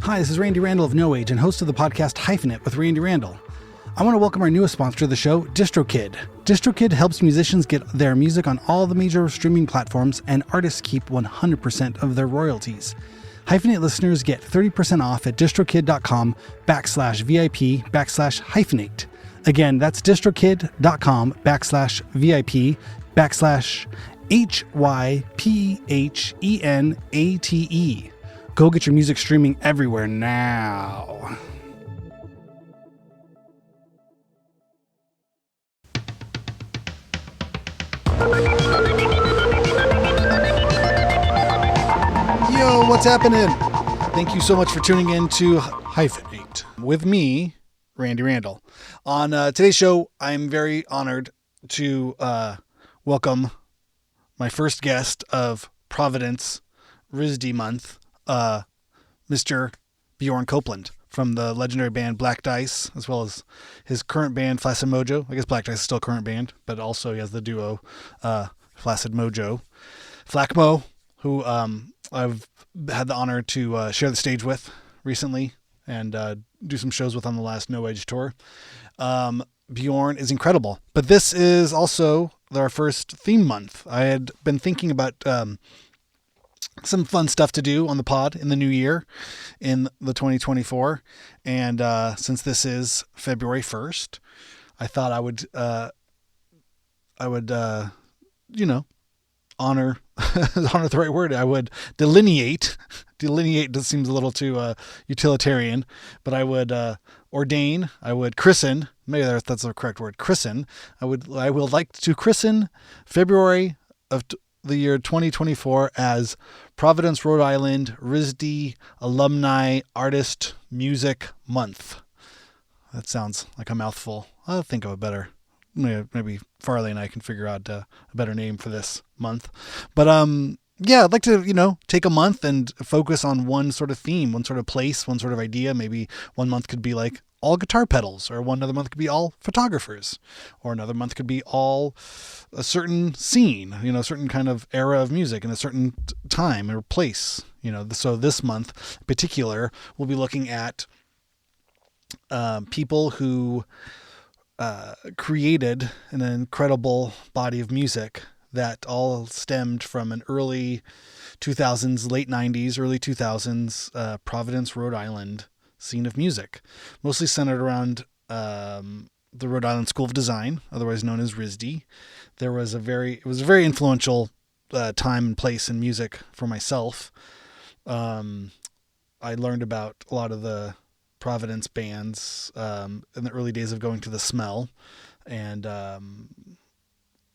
Hi, this is Randy Randall of No Age and host of the podcast Hyphenate with Randy Randall. I want to welcome our newest sponsor of the show, DistroKid. DistroKid helps musicians get their music on all the major streaming platforms, and artists keep 100% of their royalties. Hyphenate listeners get 30% off at distrokid.com/VIP/hyphenate. Again, that's distrokid.com/VIP/HYPHENATE. Go get your music streaming everywhere now. Yo, what's happening? Thank you so much for tuning in to Hyphenate with me, Randy Randall. On today's show, I'm very honored to welcome my first guest of Providence RISD month, Mr. Bjorn Copeland from the legendary band Black Dice, as well as his current band Flaccid Mojo. I guess Black Dice is still a current band, but also he has the duo Flaccid Mojo. Flackmo, who I've had the honor to share the stage with recently and do some shows with on the last No Age tour. Bjorn is incredible, but this is also our first theme month. I had been thinking about some fun stuff to do on the pod in the new year, in the 2024. And since this is February 1st, I thought I would honor, honor the right word. I would delineate just seems a little too utilitarian, but I would ordain, I would christen, maybe that's the correct word, christen. I would like to christen February of the year 2024 as Providence, Rhode Island RISD Alumni Artist Music Month. That sounds like a mouthful. I'll think of a better. Maybe Farley and I can figure out a better name for this month. But yeah, I'd like to, take a month and focus on one sort of theme, one sort of place, one sort of idea. Maybe one month could be like all guitar pedals, or one other month could be all photographers, or another month could be all a certain scene, a certain kind of era of music in a certain time or place. So this month in particular, we'll be looking at people who created an incredible body of music that all stemmed from an early 2000s, late 90s, early 2000s Providence, Rhode Island scene of music, mostly centered around the Rhode Island School of Design, otherwise known as RISD. It was a very influential time and place in music for myself. I learned about a lot of the Providence bands in the early days of going to the Smell, and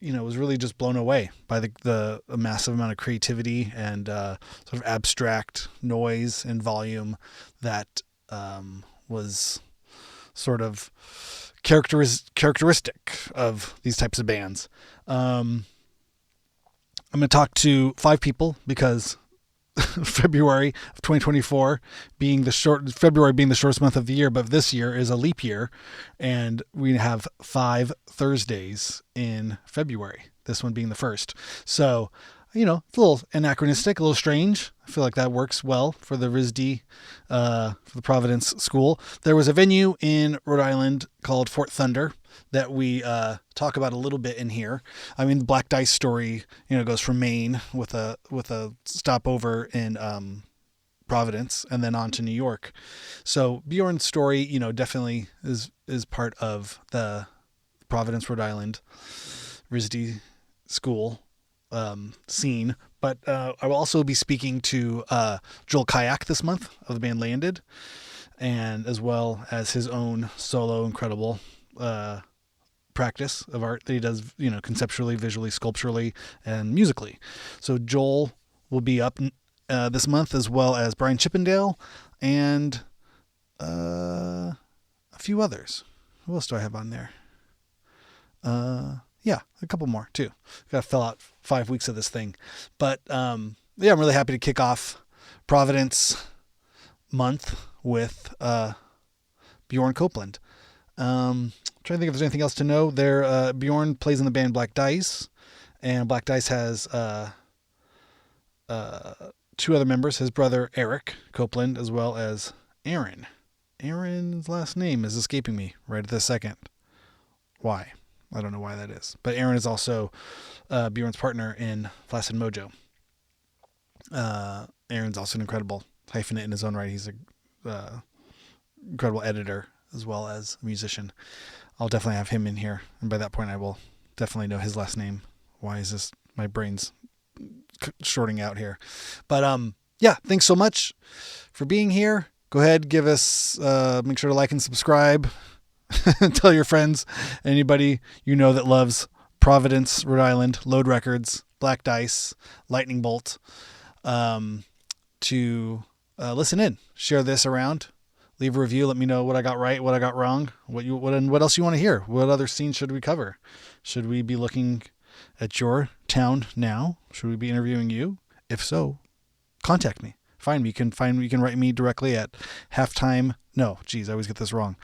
was really just blown away by the massive amount of creativity and sort of abstract noise and volume that was sort of characteristic of these types of bands. I'm going to talk to 5 people because February of 2024 February being the shortest month of the year, but this year is a leap year, and we have 5 Thursdays in February, this one being the first. So, it's a little anachronistic, a little strange. I feel like that works well for the RISD, for the Providence School. There was a venue in Rhode Island called Fort Thunder that we talk about a little bit in here. I mean, the Black Dice story, goes from Maine with a stopover in Providence and then on to New York. So Bjorn's story, definitely is part of the Providence, Rhode Island RISD school scene. But I will also be speaking to Joel Kayak this month of the band Landed, and as well as his own solo incredible practice of art that he does, conceptually, visually, sculpturally, and musically. So Joel will be up this month, as well as Brian Chippendale and a few others. Who else do I have on there? Yeah, a couple more too. Got to fill out 5 weeks of this thing. But I'm really happy to kick off Providence month with Bjorn Copeland. Trying to think if there's anything else to know. Bjorn plays in the band Black Dice, and Black Dice has two other members, his brother Eric Copeland, as well as Aaron. Aaron's last name is escaping me right at this second. Why? I don't know why that is. But Aaron is also Bjorn's partner in Flaccid Mojo. Aaron's also an incredible hyphenate in his own right. He's a incredible editor as well as a musician. I'll definitely have him in here, and by that point I will definitely know his last name. Why is this? My brain's shorting out here. But yeah, thanks so much for being here. Go ahead, give us, make sure to like and subscribe. Tell your friends, anybody you know that loves Providence, Rhode Island, Load Records, Black Dice, Lightning Bolt, to listen in. Share this around. Leave a review. Let me know what I got right, what I got wrong, what else you want to hear. What other scenes should we cover? Should we be looking at your town now? Should we be interviewing you? If so, contact me. Find me. You can write me directly at halftime. No, geez, I always get this wrong.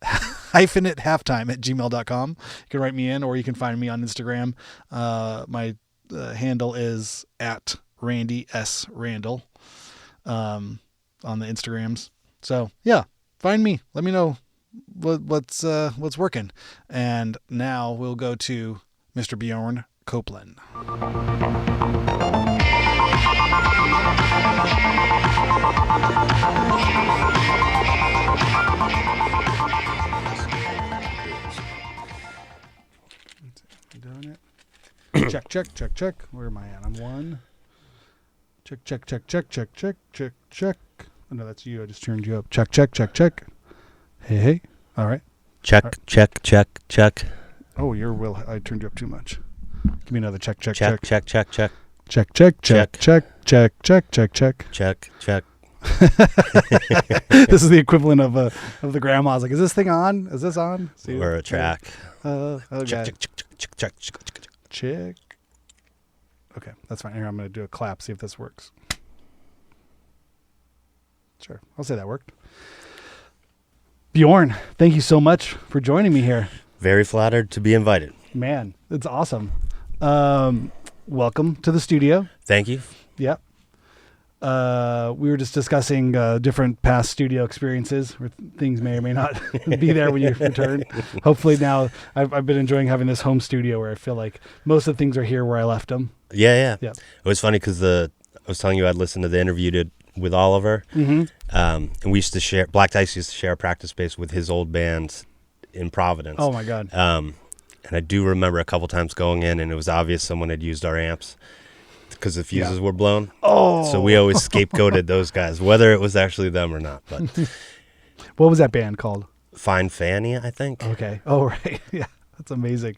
Hyphenate halftime@gmail.com. You can write me in, or you can find me on Instagram. My handle is at Randy S. Randall on the Instagrams. So yeah, find me. Let me know what's working. And now we'll go to Mr. Bjorn Copeland. Doing it. Check. Where am I at? I'm one. Check. Oh, no, that's you. I just turned you up. Check. Hey. All right. Check. All right. Check. Oh, I turned you up too much. Give me another check. Check. Check. Check. This is the equivalent of the grandma's. Like, is this thing on? Is this on? See, or a track. Okay. Check. Okay, that's fine. Here, I'm going to do a clap. See if this works. Sure, I'll say that worked. Bjorn, thank you so much for joining me here. Very flattered to be invited. Man, it's awesome. Welcome to the studio. Thank you. Yep. We were just discussing different past studio experiences where things may or may not be there when you return. Hopefully now I've been enjoying having this home studio where I feel like most of the things are here where I left them. Yeah. It was funny because I was telling you I'd listened to the interview with Oliver. Mm-hmm. And we used to share, Black Dice used to share a practice space with his old band in Providence. Oh my God. And I do remember a couple times going in and it was obvious someone had used our amps because the fuses were blown. Oh. So we always scapegoated those guys, whether it was actually them or not. But what was that band called? Fine Fanny, I think. Okay. Oh, right. Yeah. That's amazing.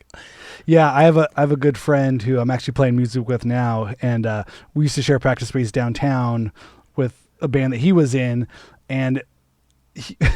Yeah, I have a good friend who I'm actually playing music with now, and we used to share practice space downtown with a band that he was in, and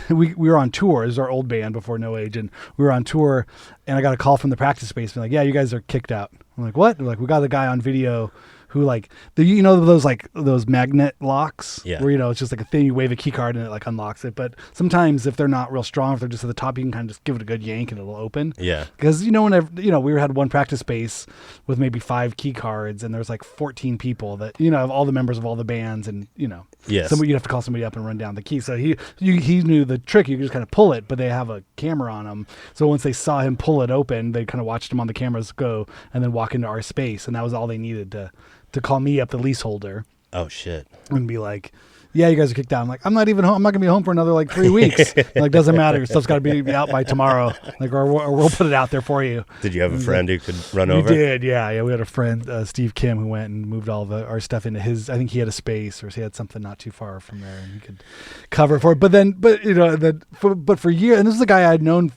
we were on tour. It was our old band before No Age, and we were on tour, and I got a call from the practice space, being like, "Yeah, you guys are kicked out." I'm like, "What?" They're like, "We got a guy on video who like those magnet locks where it's just like a thing, you wave a key card and it like unlocks it, but sometimes if they're not real strong, if they're just at the top, you can kind of just give it a good yank and it'll open." Because whenever we had one practice space with maybe 5 key cards and there's like 14 people that of all the members of all the bands, and somebody, you'd have to call somebody up and run down the key. So he knew the trick. You could just kind of pull it, but they have a camera on them, so once they saw him pull it open, they kind of watched him on the cameras go and then walk into our space, and that was all they needed to call me up, the leaseholder. Oh shit. And be like, "Yeah, you guys are kicked out." I'm like, "I'm not even home. I'm not gonna be home for another like 3 weeks." Like, doesn't matter. Your stuff's got to be out by tomorrow. Like, or we'll put it out there for you. Did you have a friend who could run over? We did. Yeah. We had a friend, Steve Kim, who went and moved all of our stuff into his. I think he had a space, or he had something not too far from there, and he could cover for it. But for years, and this is a guy I'd known.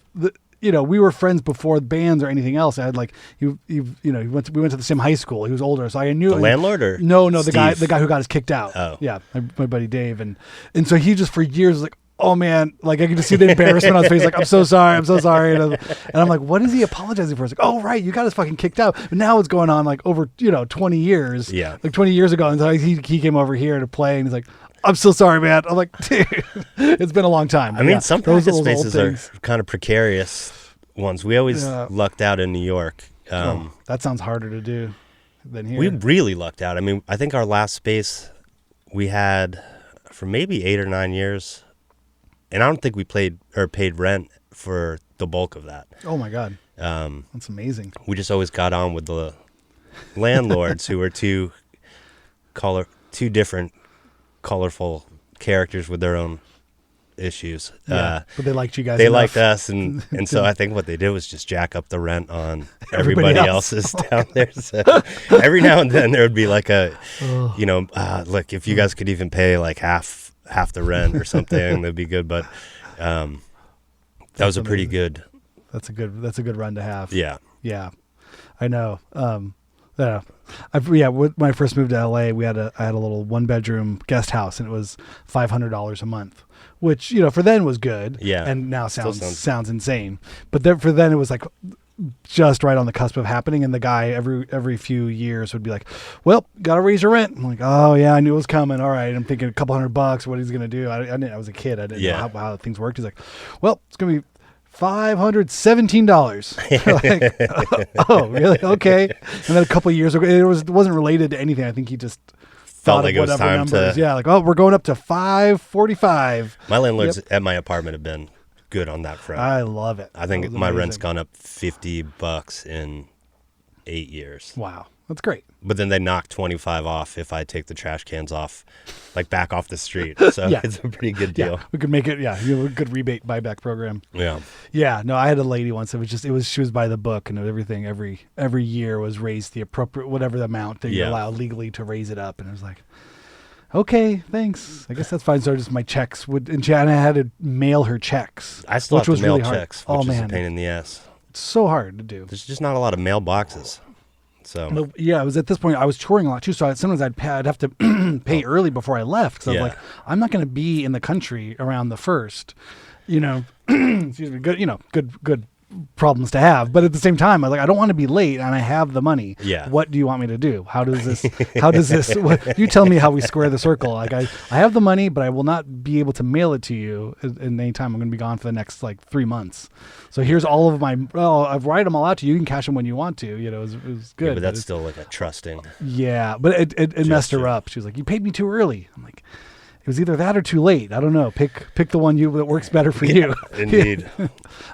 We were friends before bands or anything else. I had we went to the same high school. He was older, so I knew the landlord or no, Steve? the guy who got us kicked out. Oh, yeah, my buddy Dave, and so he just for years was like, "Oh man," like I could just see the embarrassment on his face, like, I'm so sorry," and I'm like, "What is he apologizing for?" It's like, "Oh right, you got us fucking kicked out." But now it's going on like over 20 years. Yeah, like 20 years ago, and so he came over here to play, and he's like, "I'm so sorry, man." I'm like, "Dude, it's been a long time." I mean, some practice spaces are kind of precarious ones. We always lucked out in New York. That sounds harder to do than here. We really lucked out. I mean, I think our last space we had for maybe 8 or 9 years, and I don't think we paid rent for the bulk of that. Oh my God. That's amazing. We just always got on with the landlords who were two different colorful characters with their own issues. But they liked you guys. They enough. liked us, and so I think what they did was just jack up the rent on everybody else's down there. So every now and then there would be like a, like if you guys could even pay like half the rent or something, that'd be good. But that was a pretty good. That's a good run to have. Yeah. Yeah, I know. When I first moved to LA, I had a little 1-bedroom guest house, and it was $500 a month, which for then was good. Yeah, and now sounds insane. But for then it was like just right on the cusp of happening. And the guy every few years would be like, "Well, gotta raise your rent." I'm like, "Oh yeah, I knew it was coming. All right." I'm thinking a couple $100. What he's gonna do? I was a kid. I didn't know how things worked. He's like, "Well, it's gonna be $517. Like, oh, really? Okay. And then a couple of years ago, it wasn't related to anything. I think he just felt like it was time numbers. to. Yeah, like, oh, we're going up to $545. My landlords at my apartment have been good on that front. I love it. I think my rent's gone up $50 in 8 years. Wow, that's great. But then they knock 25 off if I take the trash cans off, like back off the street. So it's a pretty good deal. Yeah, we could make it. Yeah, you have a good rebate buyback program. Yeah. Yeah. No, I had a lady once. She was by the book, and everything every year was raised the appropriate whatever the amount that you're allowed legally to raise it up, and it was like, okay, thanks. I guess that's fine. So just my checks and I had to mail her checks. I still have to mail really checks, which is a pain in the ass. It's so hard to do. There's just not a lot of mailboxes. So yeah, it was at this point I was touring a lot too. So sometimes I'd have to pay early before I left because I was like, I'm not going to be in the country around the 1st. Excuse me. Good problems to have, but at the same time, I don't want to be late, and I have the money. Yeah. What do you want me to do? How does this? You tell me how we square the circle. Like I have the money, but I will not be able to mail it to you in any time. I'm going to be gone for the next 3 months. So here's all of my. Well, I've write them all out to you. You can cash them when you want to. It was good. Yeah, but that's still like a trusting. Yeah, but it messed her up. She was like, "You paid me too early." I'm like, it was either that or too late. I don't know. Pick the one that works better for you. Indeed.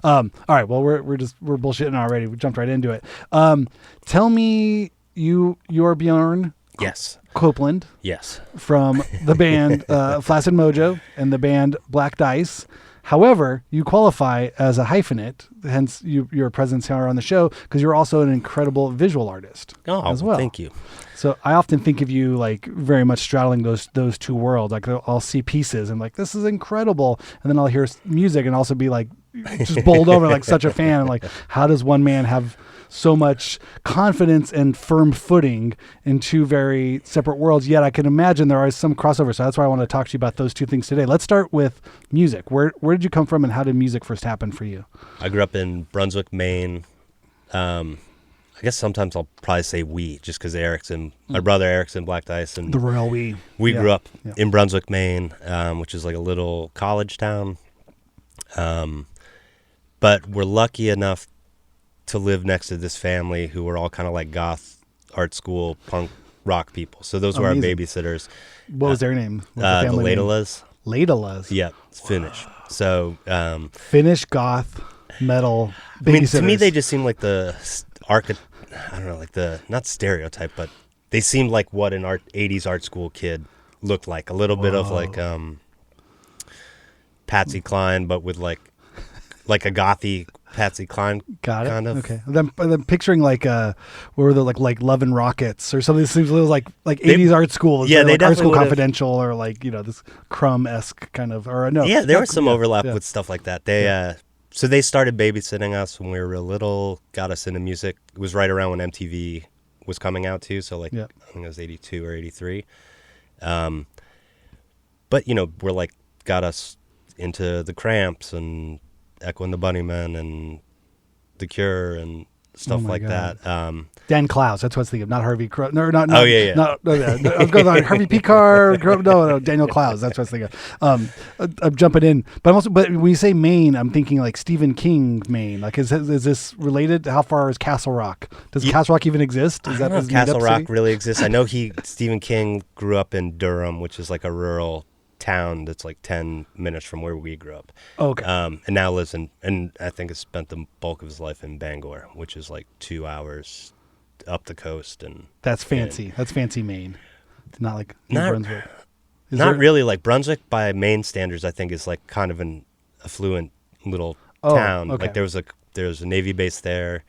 All right. Well, we're bullshitting already. We jumped right into it. Tell me you're Bjorn. Yes. Copeland. Yes. From the band Flaccid Mojo and the band Black Dice. However, you qualify as a hyphenate, hence your presence here on the show, because you're also an incredible visual artist as well. Thank you. So I often think of you very much straddling those two worlds. Like I'll see pieces and this is incredible, and then I'll hear music and also be just bowled over such a fan. And how does one man have so much confidence and firm footing in two very separate worlds? Yet I can imagine there are some crossover. So that's why I want to talk to you about those two things today. Let's start with music. Where did you come from, and how did music first happen for you? I grew up in Brunswick, Maine. I guess sometimes I'll probably say we, just because my brother Eric's in Black Dice, and the royal we. We grew up in Brunswick, Maine, which is like a little college town. But we're lucky enough to live next to this family who were all kind of like goth, art school, punk rock people. So those were our babysitters. What was their name? The Laudalas. Laudalas. Yep, it's Finnish. So Finnish goth metal babysitters. To me, they just seem like the I don't know, like the, not stereotype, but they seemed like what an 80s art school kid looked like. A little bit of Patsy Cline, but with like a gothy Patsy Cline. Got it. Kind of. Okay. I'm picturing what were the like Love and Rockets or something. This seems a little like 80s art school. Yeah, they Art School would've, Confidential or this Crumb-esque kind of, or no. Yeah, there was some overlap with stuff like that. So they started babysitting us when we were real little, got us into music. It was right around when MTV was coming out too, so I think it was 82 or 83. But, we're got us into the Cramps and Echo and the Bunnymen and The Cure and stuff like God. that. Dan Klaus, that's what's thinking of, not Harvey Crow. No, not. Oh, yeah. No, I was going on Harvey Picard. No, Daniel Klaus. That's what I was thinking of. I'm jumping in, but when you say Maine, I'm thinking like Stephen King, Maine. Like, is this related? How far is Castle Rock? Does Castle Rock even exist? I don't know if Castle Rock really exists. I know Stephen King grew up in Durham, which is like a rural town that's like 10 minutes from where we grew up. Okay. And now lives and I think has spent the bulk of his life in Bangor, which is like 2 hours up the coast. And that's fancy. That's fancy Maine. It's not like New Brunswick. Really. Like Brunswick by Maine standards, I think is like kind of an affluent little town. Okay. Like there's a Navy base there,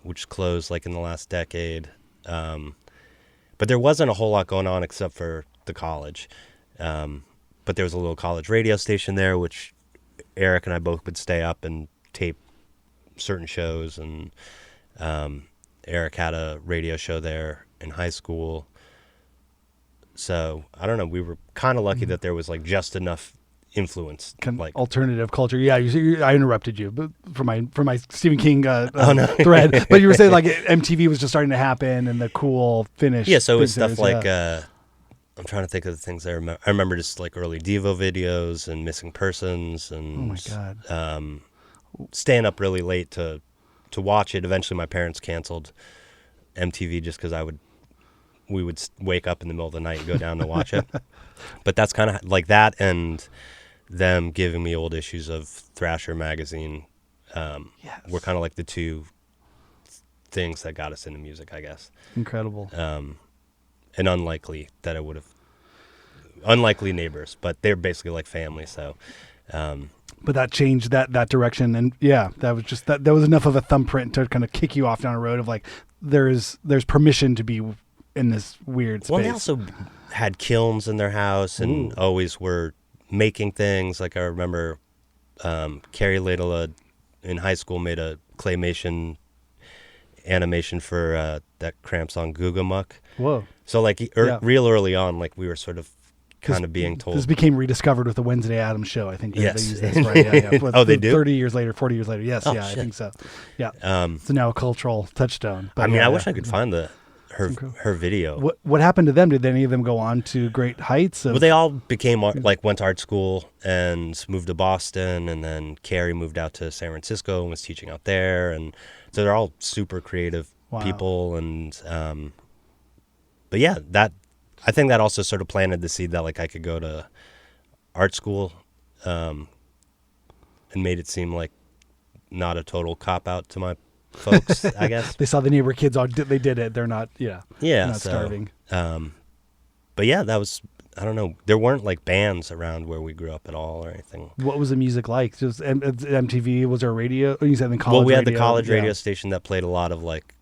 which closed like in the last decade. But there wasn't a whole lot going on except for the college. But there was a little college radio station there, which Eric and I both would stay up and tape certain shows. And Eric had a radio show there in high school. So, I don't know, we were kind of lucky that there was like just enough influence. Like alternative culture. Yeah, I interrupted you but for my Stephen King thread. But you were saying like MTV was just starting to happen and the cool finish. Yeah, so it was stuff like... I'm trying to think of the things I remember. I remember just like early Devo videos and Missing Persons and oh my God. Staying up really late to watch it. Eventually my parents canceled MTV just because we would wake up in the middle of the night and go down to watch it. But that's kind of like that, and them giving me old issues of Thrasher magazine were kind of like the two things that got us into music, I guess. Incredible. And unlikely that it would have... Unlikely neighbors, but they're basically like family, so... But that changed that direction, and yeah, that was just that was enough of a thumbprint to kind of kick you off down a road of like, there's permission to be in this weird space. Well, they also had kilns in their house and always were making things. Like I remember Carrie Ladle in high school made a claymation animation for that Cramp song Googamuck. Whoa. So like real early on, like we were sort of kind of being told. This became rediscovered with the Wednesday Addams show. I think they use this, right? Yeah. Oh, they do? 30 years later, 40 years later. Yes, shit. I think so. Yeah. So now a cultural touchstone. But I mean, I wish I could find her video. What happened to them? Did any of them go on to great heights? Well, they all became like went to art school and moved to Boston, and then Carrie moved out to San Francisco and was teaching out there, and so they're all super creative people. And but yeah, I think that also sort of planted the seed that like I could go to art school, and made it seem like not a total cop out to my folks, I guess. They saw the neighbor kids, they did it. They're not, not starving. But yeah, that was, I don't know. There weren't like bands around where we grew up at all or anything. What was the music like? Just MTV? Was there a radio? You said in college. Well, we had the college radio station that played a lot of like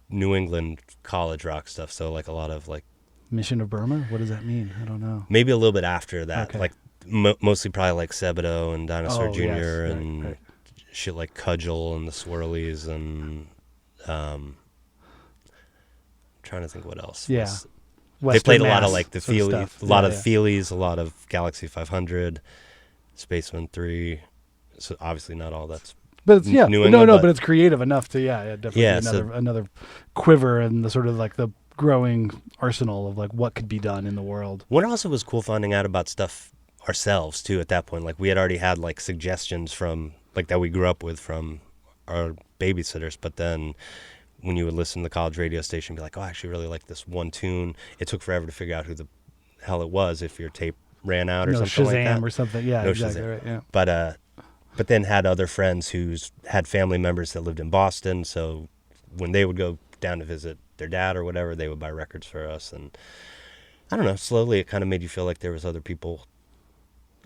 New England college rock stuff. So like a lot of like Mission of Burma? What does that mean? I don't know. Maybe a little bit after that. Okay. Like mostly probably like Sebadoh and Dinosaur Jr. and shit like Cudgel and the Swirlies and trying to think what else. Yeah. They played a lot of like the Feelies, a lot of Feelies, a lot of Galaxy 500, Spaceman 3. So obviously not all that's but it's, New England, but it's creative enough to definitely another quiver and the sort of like the growing arsenal of like what could be done in the world. What also was cool finding out about stuff ourselves too at that point. Like we had already had like suggestions from like that we grew up with from our babysitters, but then when you would listen to the college radio station, be like, oh, I actually really like this one tune. It took forever to figure out who the hell it was if your tape ran out or something like that. Shazam or something. Yeah, no exactly Shazam. Right. Yeah. But then had other friends who's had family members that lived in Boston. So when they would go down to visit their dad or whatever, they would buy records for us. And I don't know, slowly it kind of made you feel like there was other people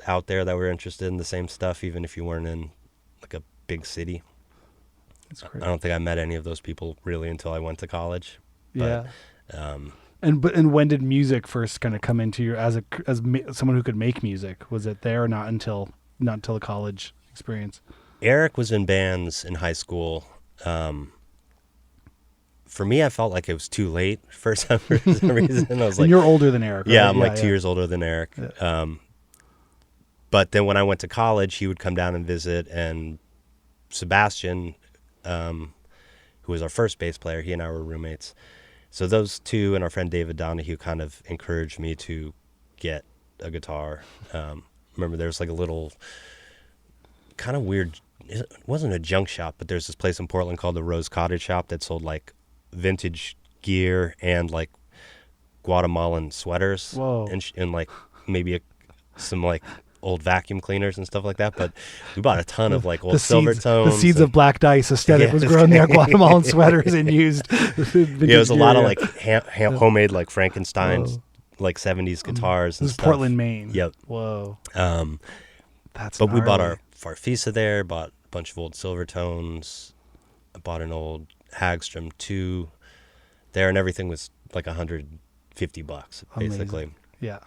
out there that were interested in the same stuff, even if you weren't in like a big city. That's great. I don't think I met any of those people really until I went to college. But, and when did music first kind of come into your as someone who could make music? Was it there or not until the college experience? Eric was in bands in high school. For me, I felt like it was too late for some reason. I was like, and you're older than Eric, right? Yeah, I'm like 2 years older than Eric. Yeah. But then when I went to college, he would come down and visit, and Sebastian, who was our first bass player. He and I were roommates. So those two and our friend David Donahue kind of encouraged me to get a guitar. Remember, there was like a little kind of weird, it wasn't a junk shop, but there's this place in Portland called the Rose Cottage Shop that sold like vintage gear and like Guatemalan sweaters. Whoa. And like maybe some like old vacuum cleaners and stuff like that. But we bought a ton of like old Silvertones. The seeds of Black Dice aesthetic was grown there. Guatemalan sweaters and used. Yeah, it was a lot of like homemade like Frankenstein's like 70s guitars. This is Portland, Maine. Yep. Whoa. That's. But gnarly. We bought our Farfisa there. Bought a bunch of old Silvertones. I bought an old Hagstrom 2 there, and everything was like $150 basically. Amazing. Yeah.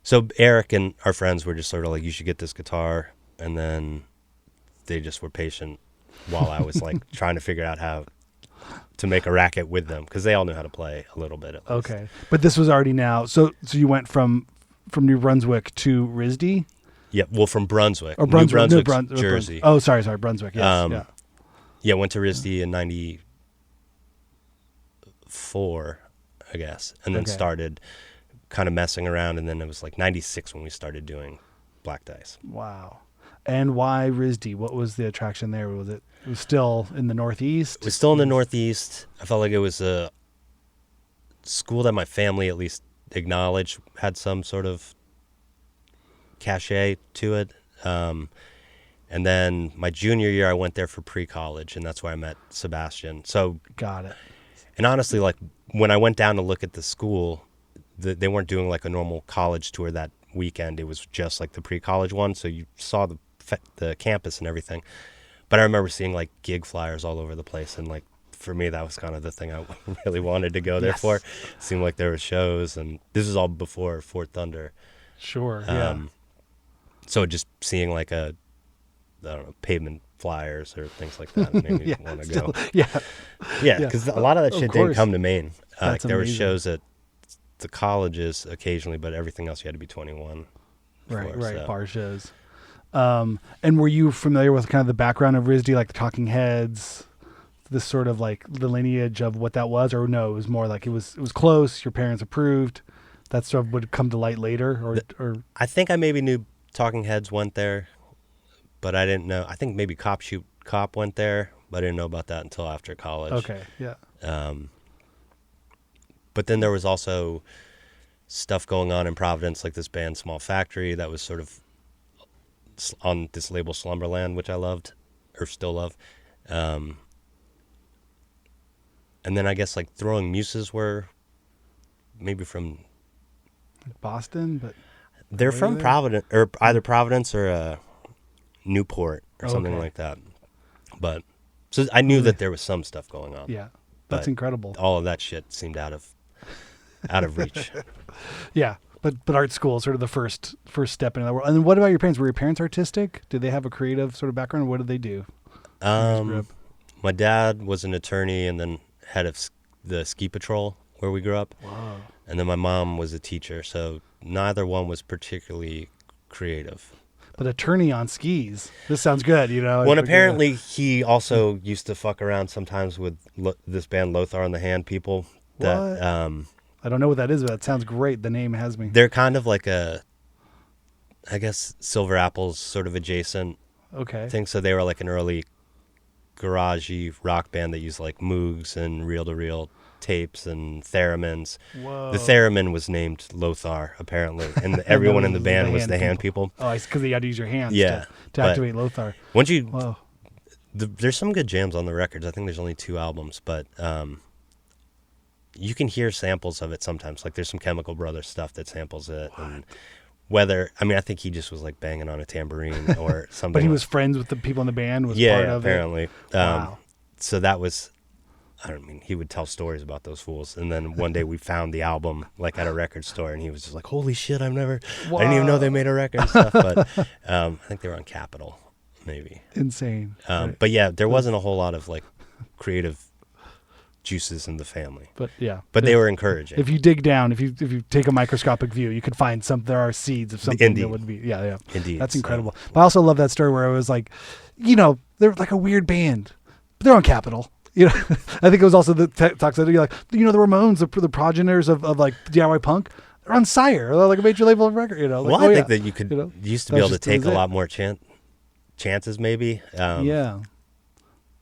So Eric and our friends were just sort of like, you should get this guitar. And then they just were patient while I was like trying to figure out how to make a racket with them, because they all knew how to play a little bit at least. Okay. But this was already now. So you went from New Brunswick to RISD? Yeah. Well, from Brunswick. Or Brunswick. New Brunswick, Jersey. Oh, sorry. Brunswick. Yes. Yeah. Went to RISD in 94, I guess. And then started kind of messing around, and then it was like 96 when we started doing Black Dice. Wow. And why RISD? What was the attraction there? It was still in the Northeast? It was still in the Northeast. I felt like it was a school that my family at least acknowledged had some sort of cachet to it. And then my junior year, I went there for pre-college, and that's where I met Sebastian. So got it. And honestly, like when I went down to look at the school, they weren't doing like a normal college tour that weekend. It was just like the pre-college one. So you saw the campus and everything. But I remember seeing like gig flyers all over the place. And like, for me, that was kind of the thing I really wanted to go there for. It seemed like there were shows, and this is all before Fort Thunder. Sure. Yeah. So just seeing like pavement flyers or things like that made me want to go. Yeah. Yeah. Because a lot of that shit didn't come to Maine. Like there were shows at the colleges occasionally, but everything else you had to be 21. Right. So. Bar shows. And were you familiar with kind of the background of RISD, like the Talking Heads, this sort of like the lineage of what that was, or no? It was more like it was close. Your parents approved. That stuff would come to light later, or I think I maybe knew Talking Heads went there, but I didn't know. I think maybe Cop went there, but I didn't know about that until after college. Okay. Yeah. But then there was also stuff going on in Providence, like this band Small Factory that was sort of on this label Slumberland, which I loved, or still love. And then I guess like Throwing Muses were maybe from Boston, but they're from Providence, or either Providence or Newport or something like that. But so I knew that there was some stuff going on. Yeah, that's incredible. All of that shit seemed out of reach. Yeah, but art school is sort of the first step into that world. And then what about your parents? Were your parents artistic? Did they have a creative sort of background? What did they do? My dad was an attorney and then head of the ski patrol where we grew up. Wow. And then my mom was a teacher, so neither one was particularly creative. But attorney on skis. This sounds good, you know. Well, apparently he also used to fuck around sometimes with this band Lothar and the Hand people. That what? I don't know what that is, but that sounds great. The name has me. They're kind of like I guess Silver Apple's sort of adjacent thing. So they were like an early garagey rock band that used like Moogs and reel-to-reel tapes and theremins. Whoa. The theremin was named Lothar, apparently, and everyone in the band was the hand people. Oh, because you had to use your hands to activate Lothar. Once you, there's some good jams on the records. I think there's only 2 albums, but you can hear samples of it sometimes. Like there's some Chemical Brothers stuff that samples it. What? And I think he just was like banging on a tambourine or something. But he was friends with the people in the band. Was part of apparently. It. Wow. So that was. He would tell stories about those fools. And then one day we found the album like at a record store, and he was just like, holy shit, I didn't even know they made a record and stuff. But I think they were on Capitol, maybe. Insane. Right. But yeah, there wasn't a whole lot of like creative juices in the family. But yeah. But they were encouraging. If you dig down, if you take a microscopic view, you could find there are seeds of something that would be, yeah. Indeed. That's incredible. But I also love that story where it was like, they're like a weird band. but they're on Capitol. You know, I think it was also the talks that like, you know, the Ramones, the progenitors of like DIY punk, they're on Sire, they're like a major label of record. You know, like, well, I think that you could used to be able to take a lot more chances, maybe. Yeah.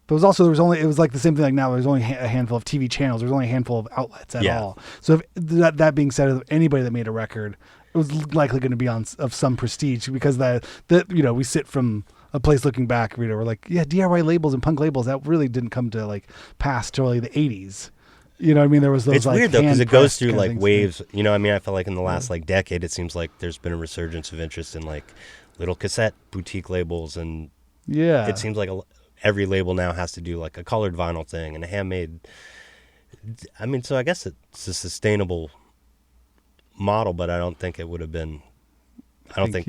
But it was like the same thing like now. There was only a handful of TV channels. There was only a handful of outlets at all. So if that being said, if anybody that made a record, it was likely going to be of some prestige because you know, we sit from a place looking back, you know, we're like, yeah, DIY labels and punk labels, that really didn't come to like pass till like the 80s. You know what I mean? There was those it's like weird though, because it goes through like waves. Too. You know, I mean, I feel like in the last like decade, it seems like there's been a resurgence of interest in like little cassette boutique labels. And it seems like every label now has to do like a colored vinyl thing and a handmade. I mean, so I guess it's a sustainable model, but I don't think it would have been. I don't think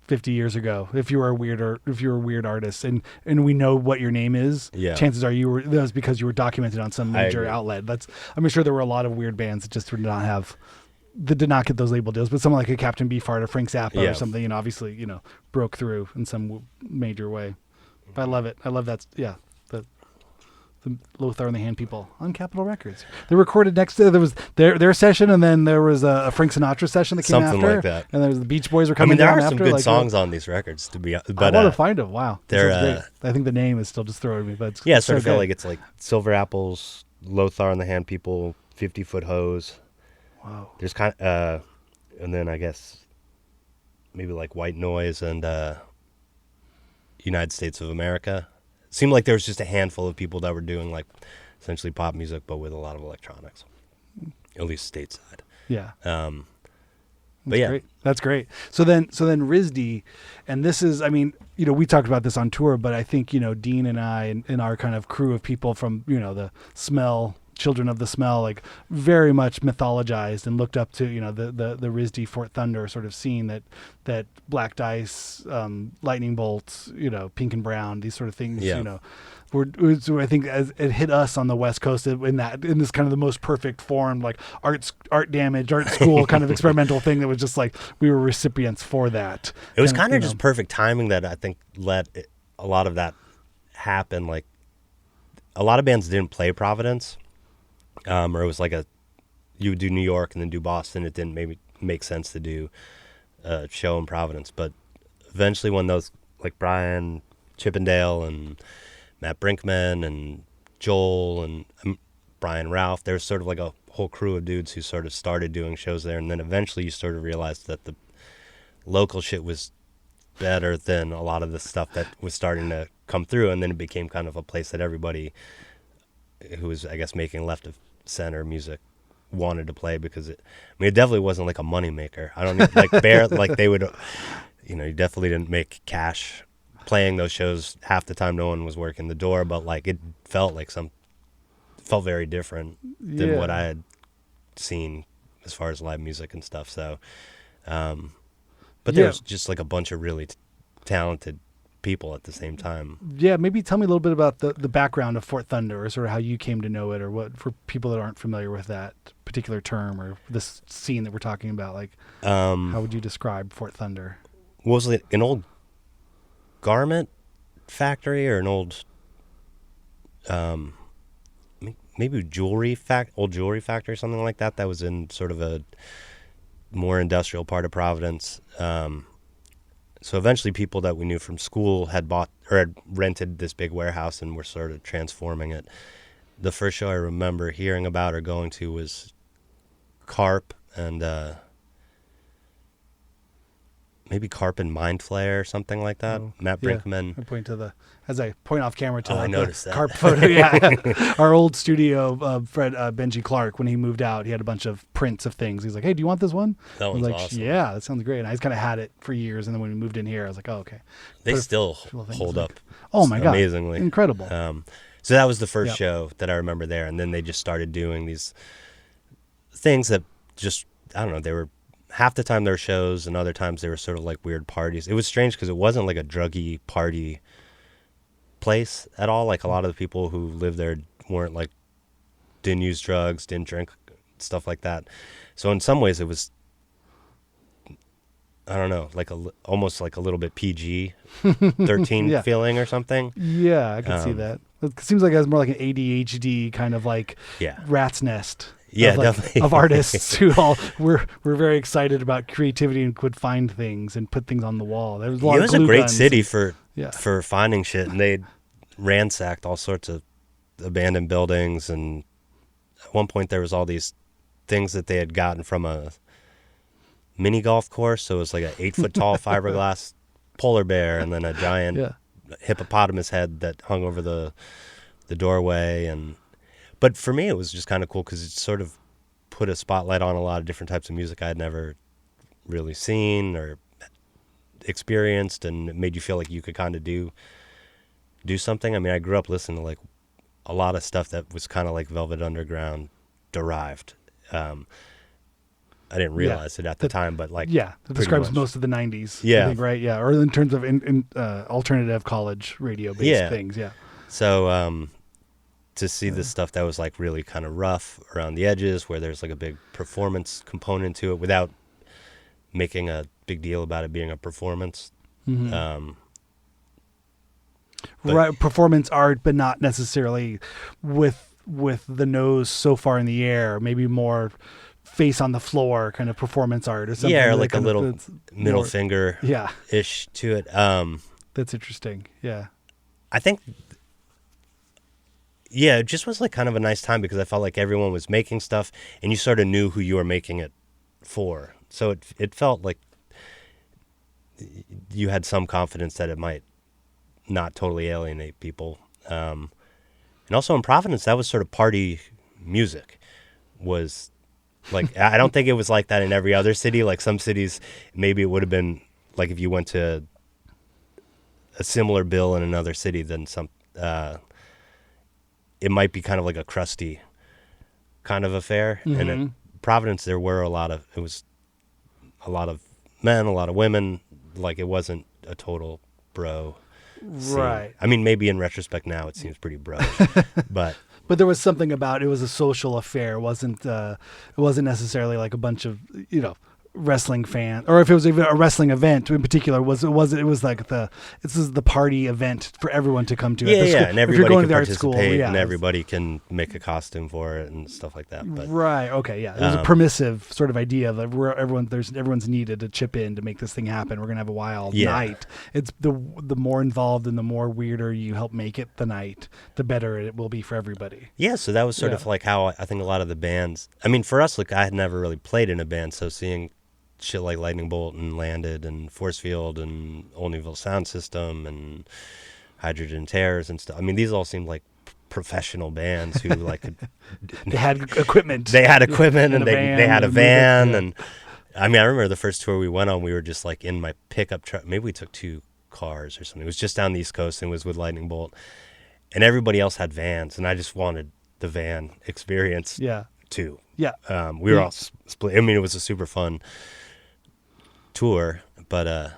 50 years ago, if you were a weird artist and we know what your name is, chances are that was because you were documented on some major outlet. I'm sure there were a lot of weird bands that just did not get those label deals, but someone like a Captain Beefheart or Frank Zappa or something, you know, obviously, you know, broke through in some major way. But I love it. I love that. Yeah. The Lothar and the Hand people on Capitol Records. They recorded next to, there was their session, and then there was a Frank Sinatra session that came after. Something like that. And there was the Beach Boys were coming down after. I mean, there are some good songs on these records, but I want to find them. Wow. Great. I think the name is still just throwing me, but it's sort of feel like it's like Silver Apples, Lothar and the Hand people, 50-Foot Hose. Wow. There's kind of, and then I guess maybe like White Noise and United States of America. Seemed like there was just a handful of people that were doing like essentially pop music, but with a lot of electronics, at least stateside. Yeah. Great. That's great. So then RISD, and this is, I mean, you know, we talked about this on tour, but I think, you know, Dean and I and our kind of crew of people from, you know, the Children of the Smell, like very much mythologized and looked up to, you know, the RISD Fort Thunder sort of scene that Black Dice, Lightning Bolts, you know, Pink and Brown, these sort of things, you know, so I think as it hit us on the West Coast in this kind of the most perfect form, like art damage, art school kind of experimental thing that was just like, we were recipients for that. It was kind of just perfect timing that I think let a lot of that happen. Like a lot of bands didn't play Providence. Or it was like you would do New York and then do Boston. It didn't maybe make sense to do a show in Providence. But eventually when those, like Brian Chippendale and Matt Brinkman and Joel and Brian Ralph, there was sort of like a whole crew of dudes who sort of started doing shows there. And then eventually you sort of realized that the local shit was better than a lot of the stuff that was starting to come through. And then it became kind of a place that everybody who was, I guess, making left of center music wanted to play, because it definitely wasn't like a money maker. I don't like like they would, you know, you definitely didn't make cash playing those shows. Half the time no one was working the door, but like it felt very different than what I had seen as far as live music and stuff. So but there was just like a bunch of really talented people at the same time. Yeah, maybe tell me a little bit about the background of Fort Thunder, or sort of how you came to know it, or what, for people that aren't familiar with that particular term or this scene that we're talking about, like how would you describe Fort Thunder? Was it an old garment factory or an old maybe old jewelry factory or something like that was in sort of a more industrial part of Providence. So eventually people that we knew from school had bought or had rented this big warehouse and were sort of transforming it. The first show I remember hearing about or going to was Carp and maybe Carp and Mind Flayer or something like that. Matt Brinkman. As I point off camera to I noticed that. Carp photo. Yeah. Our old studio, Fred Benji Clark, when he moved out, he had a bunch of prints of things. He's like, hey, do you want this one? That one's like, awesome. Yeah, that sounds great. And I just kind of had it for years. And then when we moved in here, I was like, oh, okay. They still hold up. Oh my God. Amazingly. Incredible. So that was the first show that I remember there. And then they just started doing these things that just, I don't know, they were half the time there were shows and other times they were sort of like weird parties. It was strange because it wasn't like a druggy party place at all. Like a lot of the people who lived there weren't like, didn't use drugs, didn't drink, stuff like that. So in some ways it was I don't know, like almost like a little bit PG-13 Yeah. feeling or something. Yeah, I can see that. It seems like it was more like an ADHD kind of like rat's nest. Yeah, of, definitely. Of artists who all were very excited about creativity and could find things and put things on the wall. There was a lot It of was a glue great guns city and, for finding shit, and they ransacked all sorts of abandoned buildings. And at one point, there was all these things that they had gotten from a mini golf course. So it was like an 8-foot tall fiberglass polar bear, and then a giant hippopotamus head that hung over the doorway. But for me, it was just kind of cool because it sort of put a spotlight on a lot of different types of music I had never really seen or experienced, and it made you feel like you could kind of do something. I mean, I grew up listening to like a lot of stuff that was kind of like Velvet Underground derived. I didn't realize it at the time, but like that describes most of the 90s. Yeah, I think, right? Yeah, or in terms of alternative college radio based things. Yeah. So to see this stuff that was like really kind of rough around the edges, where there's like a big performance component to it, without making a big deal about it being a performance. Right, performance art, but not necessarily with the nose so far in the air. Maybe more face on the floor kind of performance art or something. Yeah, or like a little middle finger ish to it. That's interesting. Yeah. I think it just was like kind of a nice time because I felt like everyone was making stuff and you sort of knew who you were making it for. So it felt like you had some confidence that it might not totally alienate people. And also in Providence, that was sort of party music. Was like, I don't think it was like that in every other city. Like some cities, maybe it would have been like if you went to a similar bill in another city, then it might be kind of like a crusty kind of affair. And in Providence, there were a lot of men, a lot of women. Like it wasn't a total bro scene. Right. I mean, maybe in retrospect now it seems pretty bro, but there was something about it was a social affair. It wasn't necessarily like a bunch of, wrestling fans, or if it was even a wrestling event in particular, it was like this is the party event for everyone to come to. And everybody can participate, and everybody can make a costume for it and stuff like that. But, right. Okay. Yeah. It was a permissive sort of idea of where everyone's needed to chip in to make this thing happen. We're gonna have a wild night. It's the more involved and the more weirder you help make it the night, the better it will be for everybody. Yeah. So that was sort of like how I think a lot of the bands. I mean, for us, like I had never really played in a band, so seeing shit like Lightning Bolt and Landed and Force Field and Olneyville Sound System and Hydrogen Tears and stuff. I mean, these all seemed like professional bands who like they had equipment. They had equipment and they had a van. And I mean, I remember the first tour we went on, we were just like in my pickup truck. Maybe we took 2 cars or something. It was just down the East Coast and it was with Lightning Bolt. And everybody else had vans, and I just wanted the van experience too. Yeah. We were all split. I mean, it was a super fun tour, but I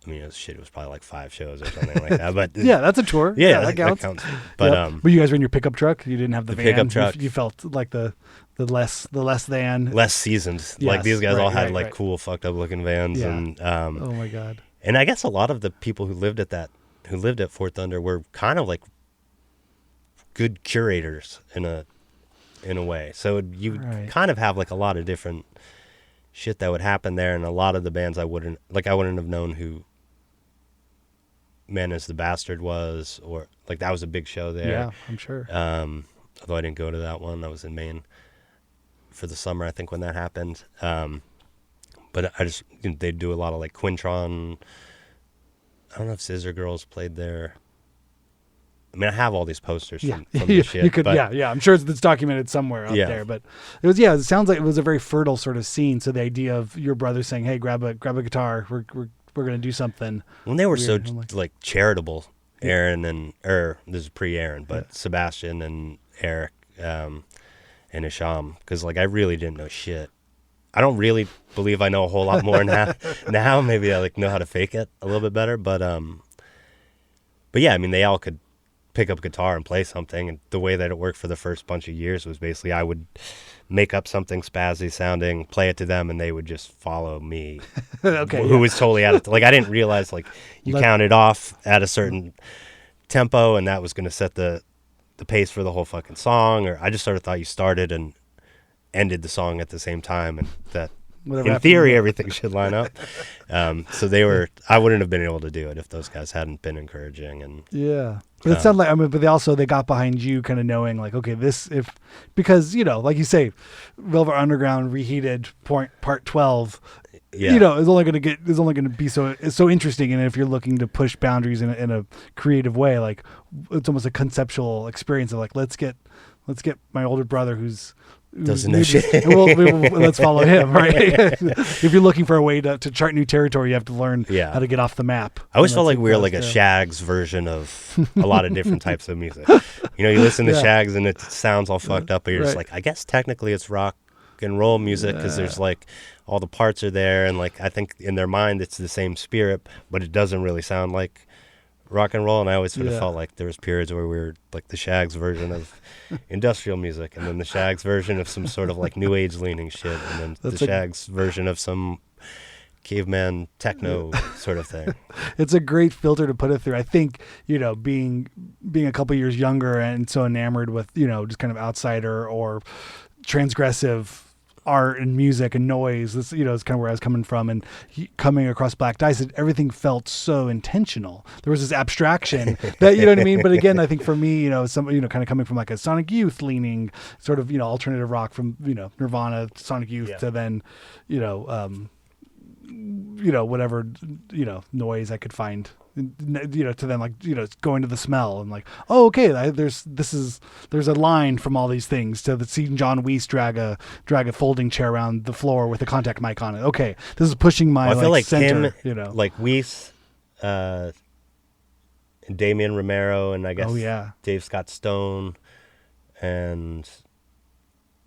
mean, it was probably like 5 shows or something like that. But yeah, that's a tour. Yeah, that counts. But but you guys were in your pickup truck. You didn't have the van. Pickup truck. You felt like the less than less seasoned. Yes, like these guys all had like cool, fucked up looking vans, and oh my god. And I guess a lot of the people who lived at Fort Thunder were kind of like good curators in a way. So you kind of have like a lot of different shit that would happen there, and a lot of the bands I wouldn't have known who Man is the Bastard was, or like that was a big show there. Yeah, I'm sure. Although I didn't go to that one. I was in Maine for the summer, I think, when that happened. But I just, they'd do a lot of like Quintron. I don't know if Scissor Girls played there. I mean, I have all these posters from this shit. You could, I'm sure it's documented somewhere out there. But it was, it sounds like it was a very fertile sort of scene. So the idea of your brother saying, "Hey, grab a guitar. We're going to do something." When they were weird. So like charitable, Aaron this is pre-Aaron, but Sebastian and Eric and Isham, because like I really didn't know shit. I don't really believe I know a whole lot more now. Now maybe I like know how to fake it a little bit better, but yeah, I mean they all could pick up guitar and play something, and the way that it worked for the first bunch of years was basically I would make up something spazzy sounding, play it to them, and they would just follow me. Okay, who was totally out of like I didn't realize like you counted off at a certain tempo, and that was going to set the pace for the whole fucking song. Or I just sort of thought you started and ended the song at the same time, and that Whatever in theory everything should line up. So I wouldn't have been able to do it if those guys hadn't been encouraging. And yeah, but it sounded like, I mean, but they got behind you, kind of knowing like, okay, because like you say, Velvet Underground Reheated Part 12. Yeah. Is only going to be so interesting, and if you're looking to push boundaries in a creative way, like it's almost a conceptual experience of like let's get my older brother who's doesn't know shit. Let's follow him, right? If you're looking for a way to chart new territory, you have to learn how to get off the map. I always felt like we were like a Shags version of a lot of different types of music. You listen to Shags and it sounds all fucked up, but you're just like, I guess technically it's rock and roll music because there's like all the parts are there, and like I think in their mind it's the same spirit, but it doesn't really sound like rock and roll. And I always sort of felt like there was periods where we were like the Shags version of industrial music, and then the Shags version of some sort of like new age leaning shit, and then the Shags version of some caveman techno sort of thing. It's a great filter to put it through. I think, being a couple years younger and so enamored with, just kind of outsider or transgressive art and music and noise, this is kind of where I was coming from, and coming across Black Dice, everything felt so intentional. There was this abstraction that, you know what I mean? But again, I think for me, some kind of coming from like a Sonic Youth leaning sort of, alternative rock from, Nirvana, Sonic Youth to then, whatever, noise I could find, to then like, going to the smell and like, oh, okay, there's a line from all these things to seeing John Weiss drag a folding chair around the floor with a contact mic on it. Okay, this is pushing my I feel like center, him, like Weiss, and Damian Romero, and I guess Dave Scott Stone, and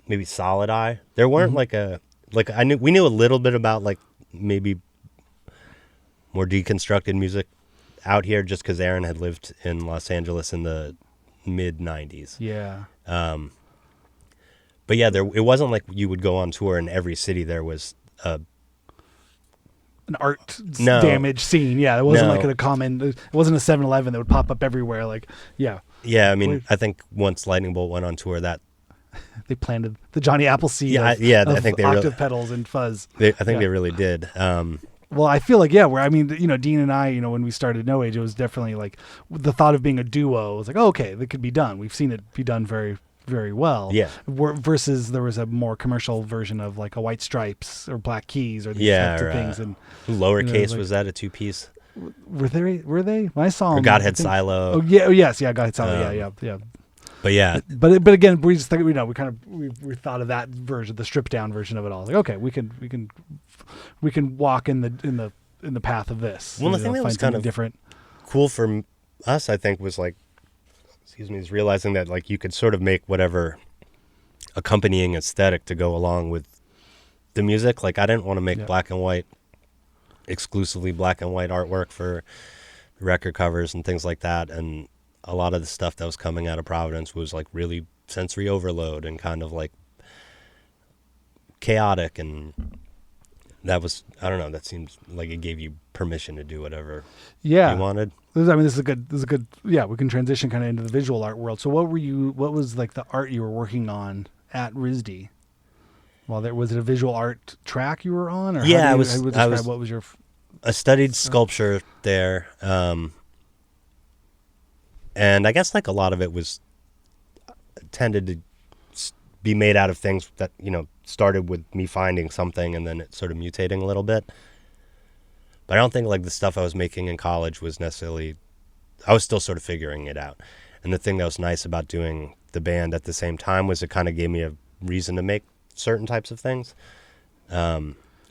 maybe Solid Eye. There weren't we knew a little bit about like maybe more deconstructed music out here just because Aaron had lived in Los Angeles in the mid 90s. Yeah. But yeah, it wasn't like you would go on tour and every city there was an art damage scene. Yeah, it wasn't like it wasn't a 7-Eleven that would pop up everywhere. Like, yeah. Yeah, I mean, I think once Lightning Bolt went on tour, that they planted the Johnny Appleseed I think they octave pedals and fuzz. I think they really did. Well, I feel like, Dean and I, when we started No Age, it was definitely like the thought of being a duo was like, oh, okay, that could be done. We've seen it be done very, very well. Yeah. Versus there was a more commercial version of like a White Stripes or Black Keys or these types of things. And Lowercase, was that a 2-piece? Were they? When I saw them, or Godhead Silo. Oh yeah, Godhead Silo. Yeah. But yeah, but again, we just think we thought of that version, the stripped down version of it all. Like, okay, we can walk in the path of this. Well, the thing that was kind of different, cool for us, I think, was like, is realizing that like you could sort of make whatever accompanying aesthetic to go along with the music. Like I didn't want to make exclusively black and white artwork for record covers and things like that, and a lot of the stuff that was coming out of Providence was like really sensory overload and kind of like chaotic, and that was, I don't know, that seems like it gave you permission to do whatever you wanted. This is a good we can transition kind of into the visual art world. So what was like the art you were working on at RISD? Was it a visual art track you were on, or I studied sculpture there. And I guess like a lot of it was tended to be made out of things that, started with me finding something and then it sort of mutating a little bit. But I don't think like the stuff I was making in college was necessarily, I was still sort of figuring it out. And the thing that was nice about doing the band at the same time was it kind of gave me a reason to make certain types of things.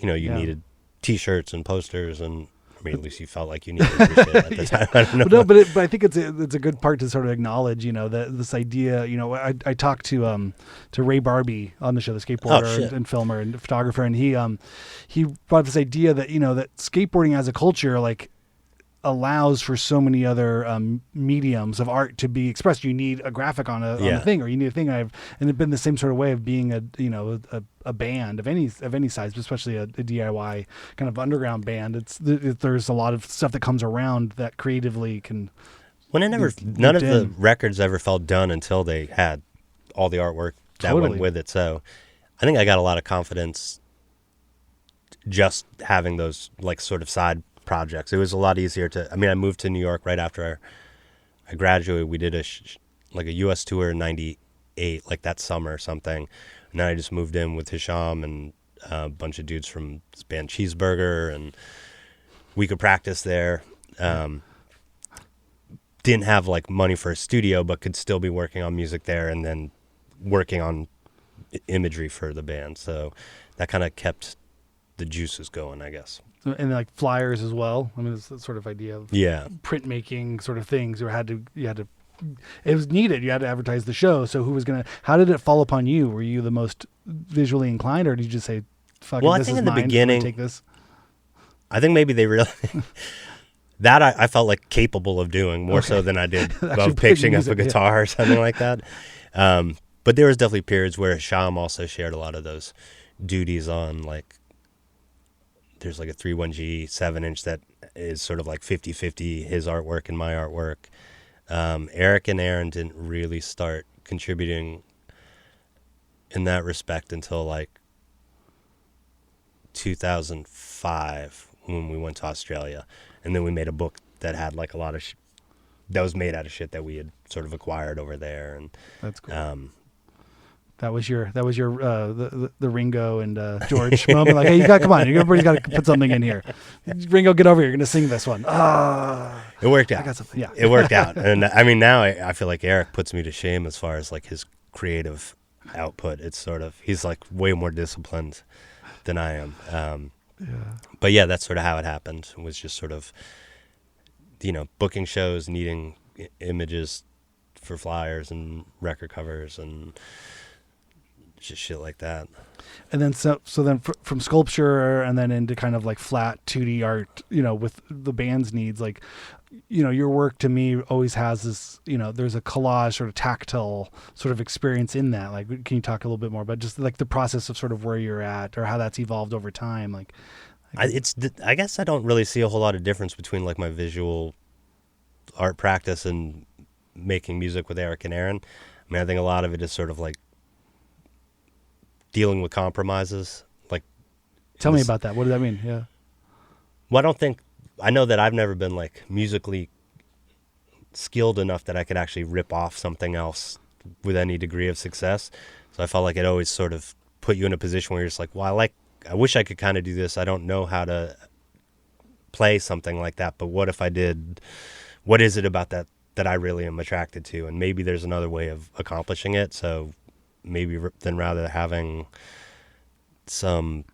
Needed T-shirts and posters, and I mean, at least you felt like you needed your shit at the time. I don't know. But I think it's a good part to sort of acknowledge, that this idea. I talked to Ray Barbie on the show, the skateboarder and filmer and photographer, and he brought up this idea that that skateboarding as a culture, like allows for so many other mediums of art to be expressed. You need a graphic on a thing, or you need a thing. And it's been the same sort of way of being a band of any size, but especially a DIY kind of underground band. There's a lot of stuff that comes around that creatively can. None of the records ever felt done until they had all the artwork that went with it. So I think I got a lot of confidence just having those like sort of side projects. It was a lot easier I moved to New York right after I graduated. We did a U.S. tour in 98, like that summer or something. And then I just moved in with Hisham and a bunch of dudes from this band Cheeseburger, and we could practice there. Didn't have like money for a studio, but could still be working on music there and then working on imagery for the band. So that kind of kept the juices going, I guess. And like flyers as well. I mean, it's the sort of idea of printmaking sort of things. You had to. It was needed. You had to advertise the show. So how did it fall upon you? Were you the most visually inclined, or did you just say, "Fuck well, it, I this think is in the mine, beginning, take this"? I think maybe they really that I felt like capable of doing more so than I did of picking up a guitar or something like that. But there was definitely periods where Hisham also shared a lot of those duties on like. There's like a 3.1G 7-inch that is sort of like 50-50 his artwork and my artwork. Eric and Aaron didn't really start contributing in that respect until like 2005 when we went to Australia. And then we made a book that had like a lot of that was made out of shit that we had sort of acquired over there. And that's cool. That was your the Ringo and George moment. Like, hey, come on, everybody's got to put something in here. Ringo, get over here. You're gonna sing this one. It worked out. I got something. Yeah, it worked out. And I mean, now I feel like Eric puts me to shame as far as like his creative output. It's sort of he's like way more disciplined than I am. But yeah, that's sort of how it happened. It was just sort of booking shows, needing images for flyers and record covers and. Just shit like that. And then so then from sculpture and then into kind of like flat 2D art, with the band's needs, like, your work to me always has this, there's a collage sort of tactile sort of experience in that. Like, can you talk a little bit more about just like the process of sort of where you're at or how that's evolved over time? Like, I guess I don't really see a whole lot of difference between like my visual art practice and making music with Eric and Aaron. I mean, I think a lot of it is sort of like dealing with compromises. Like, tell me about that. What does that mean? Yeah. Well, I know that I've never been like musically skilled enough that I could actually rip off something else with any degree of success. So I felt like it always sort of put you in a position where you're just like, well, I wish I could kind of do this. I don't know how to play something like that, but what if I did? What is it about that I really am attracted to? And maybe there's another way of accomplishing it. So maybe then rather having some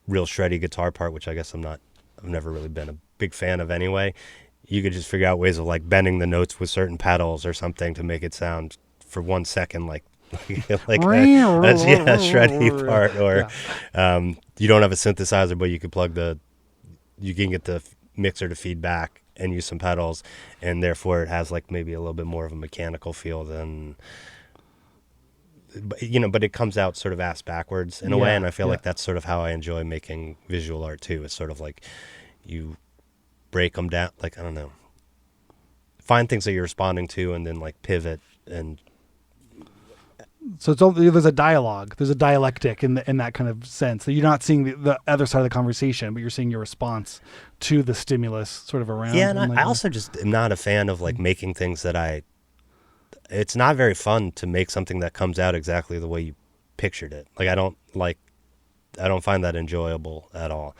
real shreddy guitar part, which I guess I've never really been a big fan of anyway, you could just figure out ways of like bending the notes with certain pedals or something to make it sound for 1 second like like a shreddy part. Or you don't have a synthesizer, but you can get the mixer to feed back and use some pedals, and therefore it has like maybe a little bit more of a mechanical feel than but it comes out sort of ass backwards in a way, and I feel like that's sort of how I enjoy making visual art too. It's sort of like you break them down, like, I don't know, find things that you're responding to and then like pivot. And so there's a dialogue, there's a dialectic in that kind of sense. So you're not seeing the other side of the conversation, but you're seeing your response to the stimulus sort of around. Yeah, and I also just am not a fan of like making things that it's not very fun to make something that comes out exactly the way you pictured it. Like, I don't find that enjoyable at all.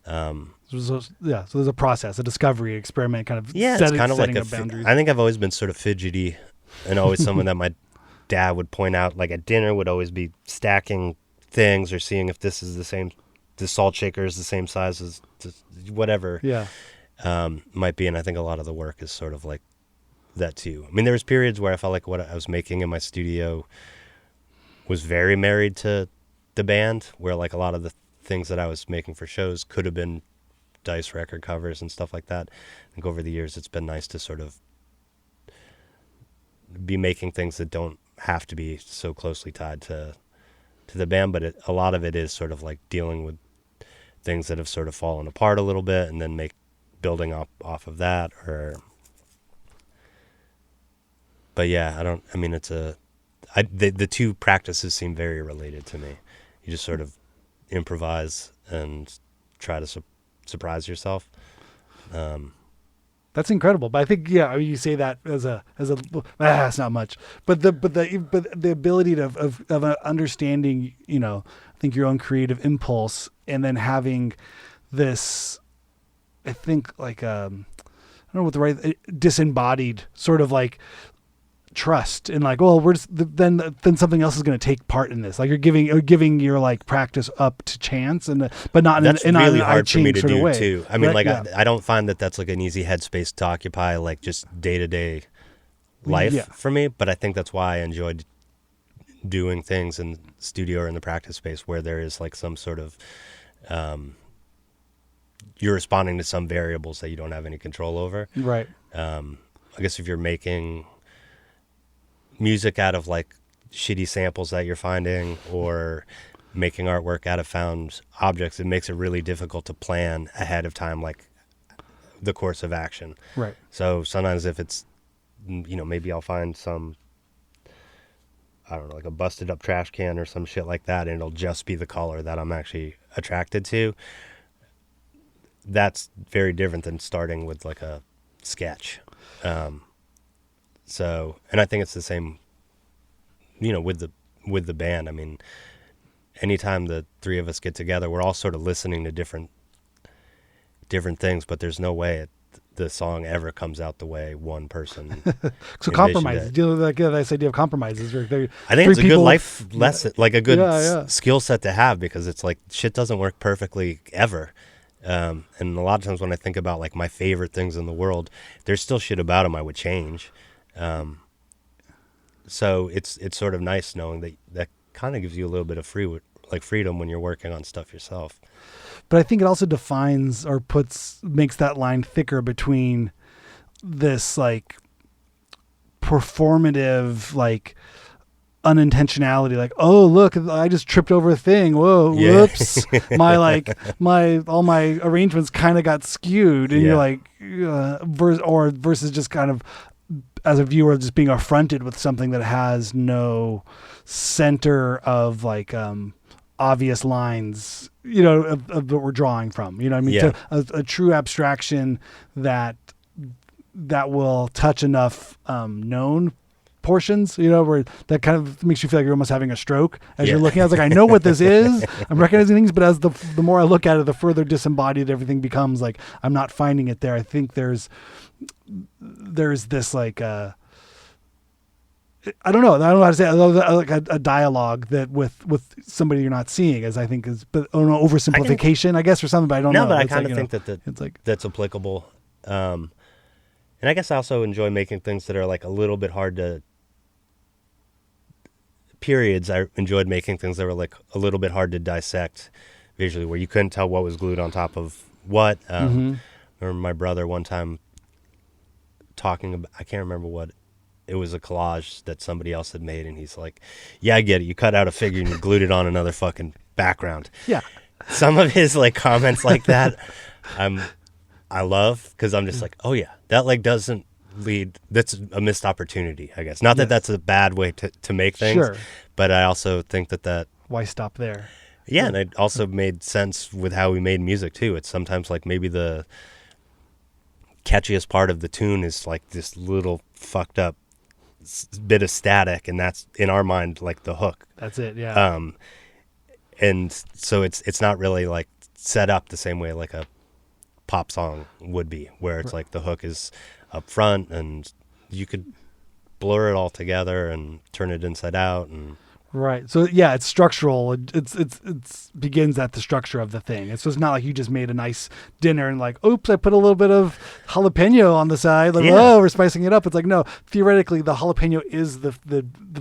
So there's a process, a discovery, experiment, kind of it's kind of like boundaries. I think I've always been sort of fidgety and always someone that my dad would point out, like at dinner, would always be stacking things or seeing if this is the salt shaker is the same size as whatever might be. And I think a lot of the work is sort of like that too. I mean, there was periods where I felt like what I was making in my studio was very married to the band, where like a lot of the things that I was making for shows could have been Dice record covers and stuff like that. I think over the years it's been nice to sort of be making things that don't have to be so closely tied to the band, but a lot of it is sort of like dealing with things that have sort of fallen apart a little bit and then building up off of that. But yeah, the two practices seem very related to me. You just sort of improvise and try to surprise yourself. That's incredible. But I think, yeah, you say that as it's not much, but the ability of understanding, I think your own creative impulse, and then having this, I think like, I don't know what the right, disembodied sort of like trust in like, well, then something else is going to take part in this. Like you're giving your like practice up to chance, but not that's in really an hard for me to do way. too. I mean, right? like I don't find that that's like an easy headspace to occupy, like just day-to-day life for me. But I think that's why I enjoyed doing things in the studio or in the practice space where there is like some sort of you're responding to some variables that you don't have any control over. Right. I guess if you're making music out of like shitty samples that you're finding or making artwork out of found objects, it makes it really difficult to plan ahead of time, like the course of action. Right. So sometimes if it's, maybe I'll find some, I don't know, like a busted up trash can or some shit like that, and it'll just be the color that I'm actually attracted to. That's very different than starting with like a sketch. And I think it's the same, with the band. I mean, anytime the three of us get together, we're all sort of listening to different things, but there's no way the song ever comes out the way one person. So compromises. Do you like this idea of compromises? I think it's a good life lesson, like a good skill set to have, because it's like shit doesn't work perfectly ever. And a lot of times when I think about like my favorite things in the world, there's still shit about them I would change. So it's sort of nice knowing that kind of gives you a little bit of freedom when you're working on stuff yourself. But I think it also defines or makes that line thicker between this like performative, like unintentionality, like, oh, look, I just tripped over a thing. Whoa, whoops. all my arrangements kind of got skewed. And you're like, versus just kind of, as a viewer, just being affronted with something that has no center of like obvious lines, of what we're drawing from. You know what I mean? Yeah. A true abstraction that will touch enough known portions, where that kind of makes you feel like you're almost having a stroke as you're looking. I was like, I know what this is. I'm recognizing things, but as the more I look at it, the further disembodied everything becomes. Like I'm not finding it there. I think there's this like I don't know how to say it. Like a dialogue that with somebody you're not seeing, as I think is, but oversimplification, I guess, or something. But I don't know. No, but I kind of think that it's like that's applicable. And I guess I also enjoy making things that are like a little bit hard to. Periods, I enjoyed making things that were like a little bit hard to dissect visually, where you couldn't tell what was glued on top of what. I remember my brother one time talking about, I can't remember what, it was a collage that somebody else had made, and he's like, yeah, I get it. You cut out a figure and you glued it on another fucking background. Yeah. Some of his like comments like that, I love, because I'm just like, oh yeah, that like doesn't lead, that's a missed opportunity, I guess. Not that that's a bad way to make things, but I also think that why stop there? Yeah, and it also made sense with how we made music too. It's sometimes like maybe the catchiest part of the tune is like this little fucked up bit of static, and that's in our mind like the hook. That's it. Yeah. And so it's not really like set up the same way like a pop song would be, where it's like the hook is up front and you could blur it all together and turn it inside out and Right. So yeah, it's structural. It's begins at the structure of the thing. It's just not like you just made a nice dinner and like, oops, I put a little bit of jalapeno on the side. Like, oh, we're spicing it up. It's like, no, theoretically the jalapeno is the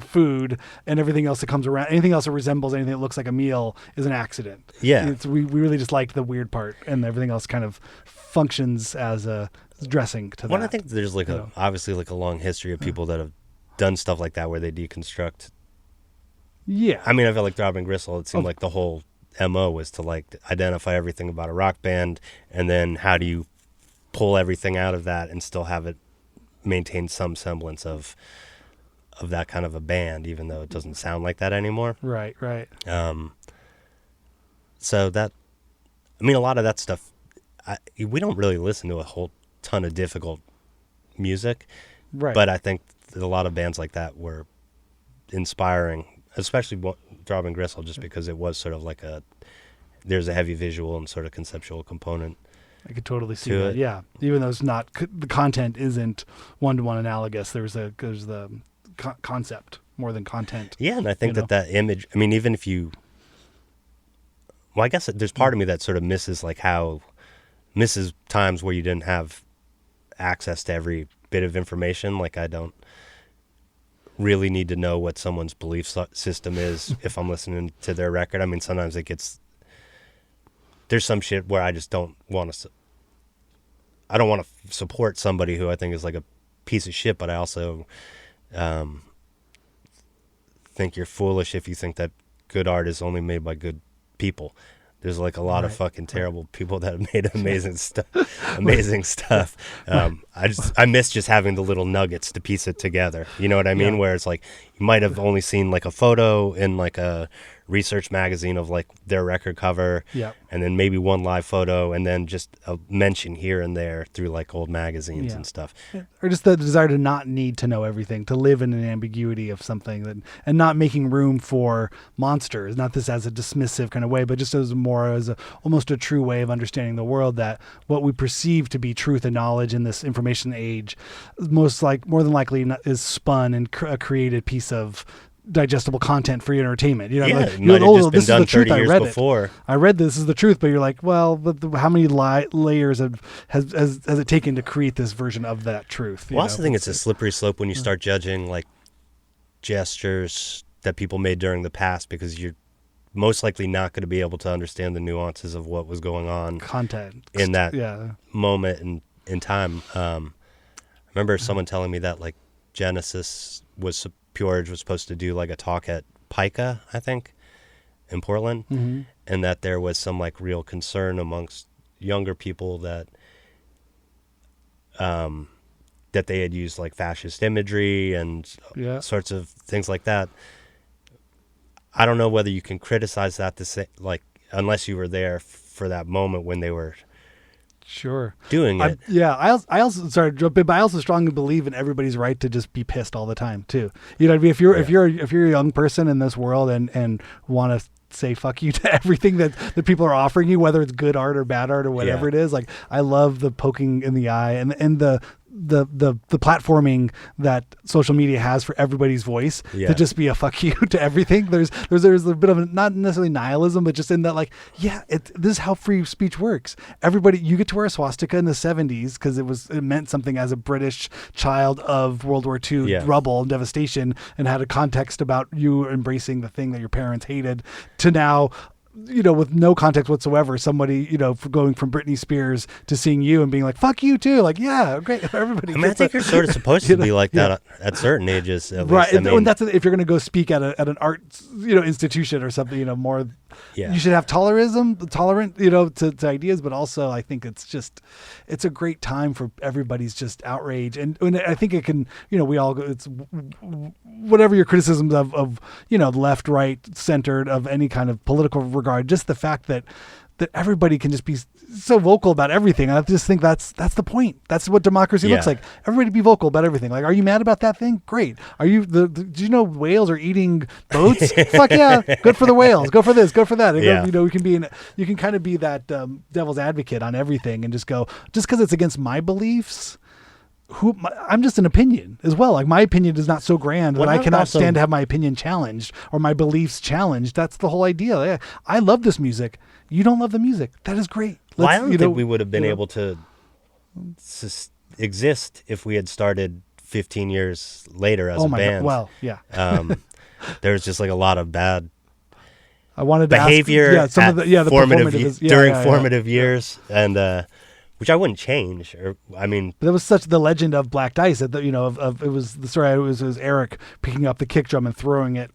food, and everything else that comes around, anything else that resembles anything that looks like a meal is an accident. Yeah. We really just liked the weird part, and everything else kind of functions as a dressing to that. Well, I think there's like obviously like a long history of people that have done stuff like that where they deconstruct. Yeah. I mean, I felt like Throbbing Gristle, it seemed like the whole MO was to like identify everything about a rock band, and then how do you pull everything out of that and still have it maintain some semblance of that kind of a band, even though it doesn't sound like that anymore. Right. So that, I mean, a lot of that stuff, we don't really listen to a whole ton of difficult music. Right. But I think a lot of bands like that were inspiring, especially Throbbing Gristle, just because it was sort of like there's a heavy visual and sort of conceptual component. I could totally see that. Yeah. Even though it's not, the content isn't one-to-one analogous. There's the concept more than content. Yeah. And I think that image, I mean, even if you, well, I guess there's part of me that sort of misses times where you didn't have access to every bit of information. Like, I don't really need to know what someone's belief system is if I'm listening to their record. I mean, sometimes there's some shit where I just don't want to support somebody who I think is like a piece of shit, but I also think you're foolish if you think that good art is only made by good people. There's like a lot of fucking terrible people that have made amazing stuff. I miss just having the little nuggets to piece it together. You know what I mean? Yeah. Where it's like you might have only seen like a photo in like a research magazine of like their record cover, and then maybe one live photo, and then just a mention here and there through like old magazines and stuff. Or just the desire to not need to know everything, to live in an ambiguity of something, and not making room for monsters. Not this as a dismissive kind of way, but just as almost a true way of understanding the world, that what we perceive to be truth and knowledge in this information age more than likely is spun and a created piece of digestible content for your entertainment. You know, it might have just been done 30 years before. I read this is the truth, but you're like, well, but how many layers has it taken to create this version of that truth? Well, I also think it's a slippery slope when you start judging like gestures that people made during the past, because you're most likely not going to be able to understand the nuances of what was going on in that moment in time. I remember someone telling me that like Genesis Peorage was supposed to do like a talk at Pica, I think, in Portland, and that there was some like real concern amongst younger people that they had used like fascist imagery and sorts of things like that. I don't know whether you can criticize that like unless you were there for that moment when they were doing it. I also sorry to jump in, but I also strongly believe in everybody's right to just be pissed all the time too. You know what I mean? If you're a young person in this world and want to say fuck you to everything that people are offering you, whether it's good art or bad art or whatever it is, like I love the poking in the eye and the platforming that social media has for everybody's voice to just be a fuck you to everything. There's a bit of not necessarily nihilism, but just in that like, this is how free speech works. Everybody, you get to wear a swastika in the 70s because it meant something as a British child of World War II rubble and devastation, and had a context about you embracing the thing that your parents hated, to now, you know, with no context whatsoever, somebody, you know, going from Britney Spears to seeing you and being like, fuck you too. Like, yeah, great. Everybody. I mean, I think you're sort of supposed to be like that at certain ages. Right. And that's if you're going to go speak at an art, you know, institution or something, you know, more, you should have tolerant, you know, to ideas, but also I think it's a great time for everybody's just outrage. And I think it can, you know, it's whatever your criticisms of, you know, left, right, centered, of any kind of political regard, just the fact that everybody can just be so vocal about everything. I just think that's the point. That's what democracy looks like. Everybody be vocal about everything. Like, are you mad about that thing? Great. Are you do you know whales are eating boats? Fuck yeah. Good for the whales. Go for this. Go for that. And you know, you can kind of be that devil's advocate on everything and just go, just because it's against my beliefs I'm just an opinion as well. Like my opinion is not so grand that I cannot stand to have my opinion challenged or my beliefs challenged. That's the whole idea. Yeah, I love this music. You don't love the music. That is great. Well, I don't think we would have been able to exist if we had started 15 years later as a band. God. Well, yeah. There's just like a lot of bad I wanted behavior to ask, some of the formative years, and which I wouldn't change. Or I mean, but there was such the legend of Black Dice that it was the story. It was Eric picking up the kick drum and throwing it,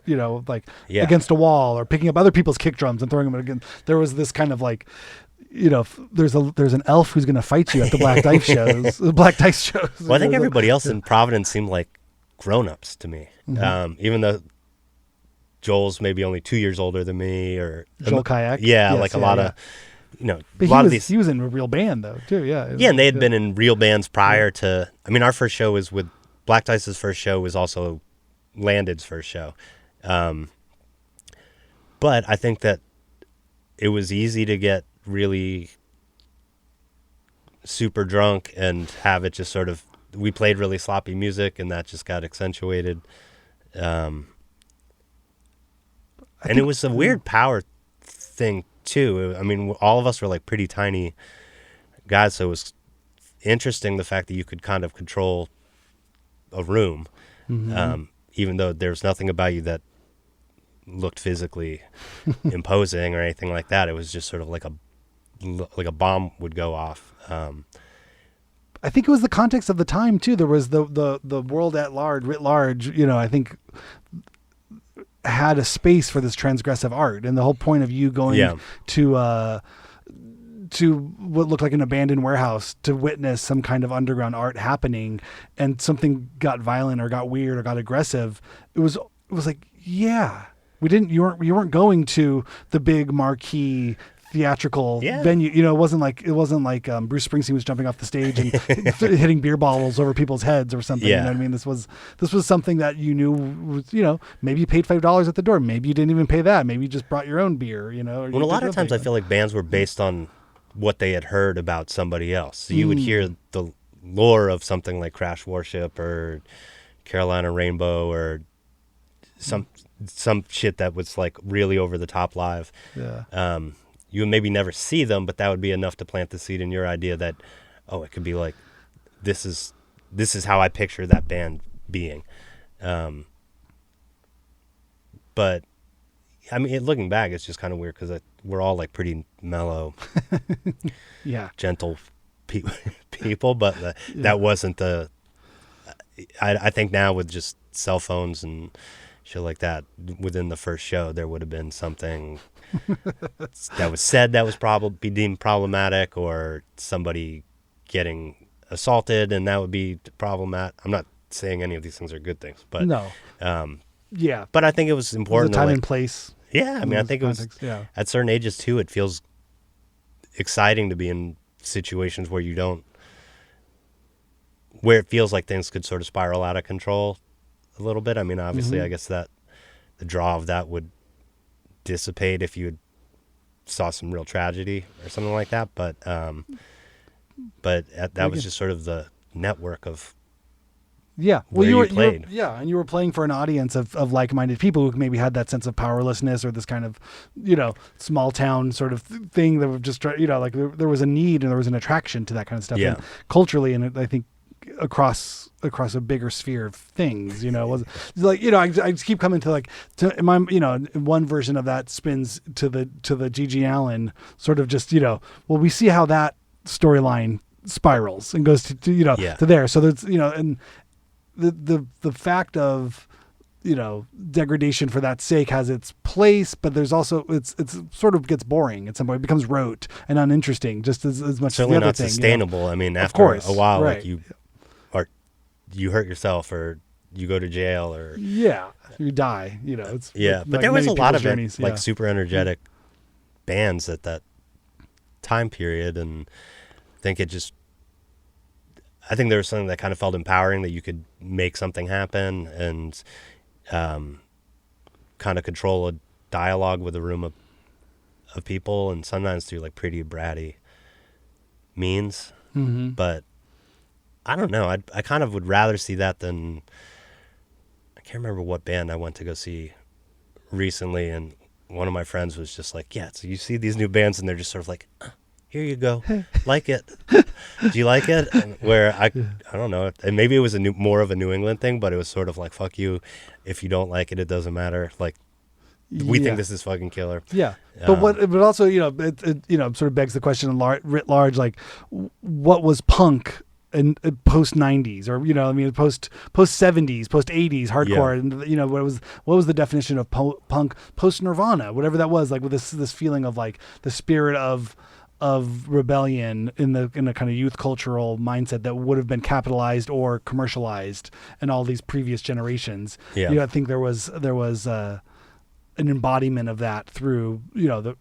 against a wall, or picking up other people's kick drums and throwing them against. There was this kind of like, there's an elf who's going to fight you at the Black Dice shows. The Black Dice shows. Well, I think everybody else in Providence seemed like grown-ups to me, even though Joel's maybe only 2 years older than me, or Joel Kayak. Yeah, yes, a lot of. But he was in a real band though too. Yeah. Yeah, and they had been in real bands prior to. I mean, our first show was with Black Dice's first show was also Landed's first show, but I think that it was easy to get really super drunk and have it just sort of. We played really sloppy music, and that just got accentuated, and it was a weird power thing too. I mean, all of us were like pretty tiny guys, so it was interesting the fact that you could kind of control a room, even though there's nothing about you that looked physically imposing or anything like that. It was just sort of like a bomb would go off. I think it was the context of the time too. There was the world writ large. I think had a space for this transgressive art, and the whole point of you going to what looked like an abandoned warehouse to witness some kind of underground art happening, and something got violent or got weird or got aggressive. It was like, yeah, you weren't going to the big marquee theatrical venue. It wasn't like Bruce Springsteen was jumping off the stage and hitting beer bottles over people's heads or something. You know what I mean? This was something that you knew was, maybe you paid $5 at the door. Maybe you didn't even pay that. Maybe you just brought your own beer, Well, a lot of times I feel like bands were based on what they had heard about somebody else. So you would hear the lore of something like Crash Worship or Carolina Rainbow or some shit that was like really over the top live. Yeah. You would maybe never see them, but that would be enough to plant the seed in your idea that, it could be like, this is how I picture that band being. But I mean, looking back, it's just kind of weird because we're all like pretty mellow, gentle people, but that wasn't the. I think now with just cell phones and shit like that, within the first show, there would have been something that was said that was probably deemed problematic, or somebody getting assaulted, and that would be problematic. I'm not saying any of these things are good things, but no, but I think it was important. The time and place. Yeah, I mean, I think context, it was at certain ages too. It feels exciting to be in situations where where it feels like things could sort of spiral out of control a little bit. I mean, obviously, I guess that the draw of that would dissipate if you saw some real tragedy or something like that. But that was just sort of the network of where you played. And you were playing for an audience of like-minded people who maybe had that sense of powerlessness or this kind of small town sort of thing that would just like there was a need and there was an attraction to that kind of stuff, and culturally, and I think across a bigger sphere of things, was like, I just keep coming to my, one version of that spins to the G.G. Allen sort of just, we see how that storyline spirals and goes to there. So there's, and the fact of, degradation for that sake has its place, but there's also, it's sort of gets boring at some point. It becomes rote and uninteresting just as much certainly as the other not thing. Sustainable. I mean, after a while, like you hurt yourself or you go to jail or you die, it's but like there was a lot of journeys, like super energetic bands at that time period, and I think there was something that kind of felt empowering, that you could make something happen and kind of control a dialogue with a room of people, and sometimes through like pretty bratty means, but I don't know. I kind of would rather see that than, I can't remember what band I went to go see recently, and one of my friends was just like, yeah, so you see these new bands and they're just sort of like, here you go, like it. Do you like it? And where I don't know, and maybe it was more of a New England thing, but it was sort of like, fuck you, if you don't like it, it doesn't matter. Like, we think this is fucking killer. Yeah, but also, it sort of begs the question writ large, like, what was punk in post 90s, or post 70s, post 80s hardcore, and what was the definition of punk post Nirvana, whatever that was, like, with this feeling of like the spirit of rebellion in a kind of youth cultural mindset that would have been capitalized or commercialized in all these previous generations. I think there was an embodiment of that through the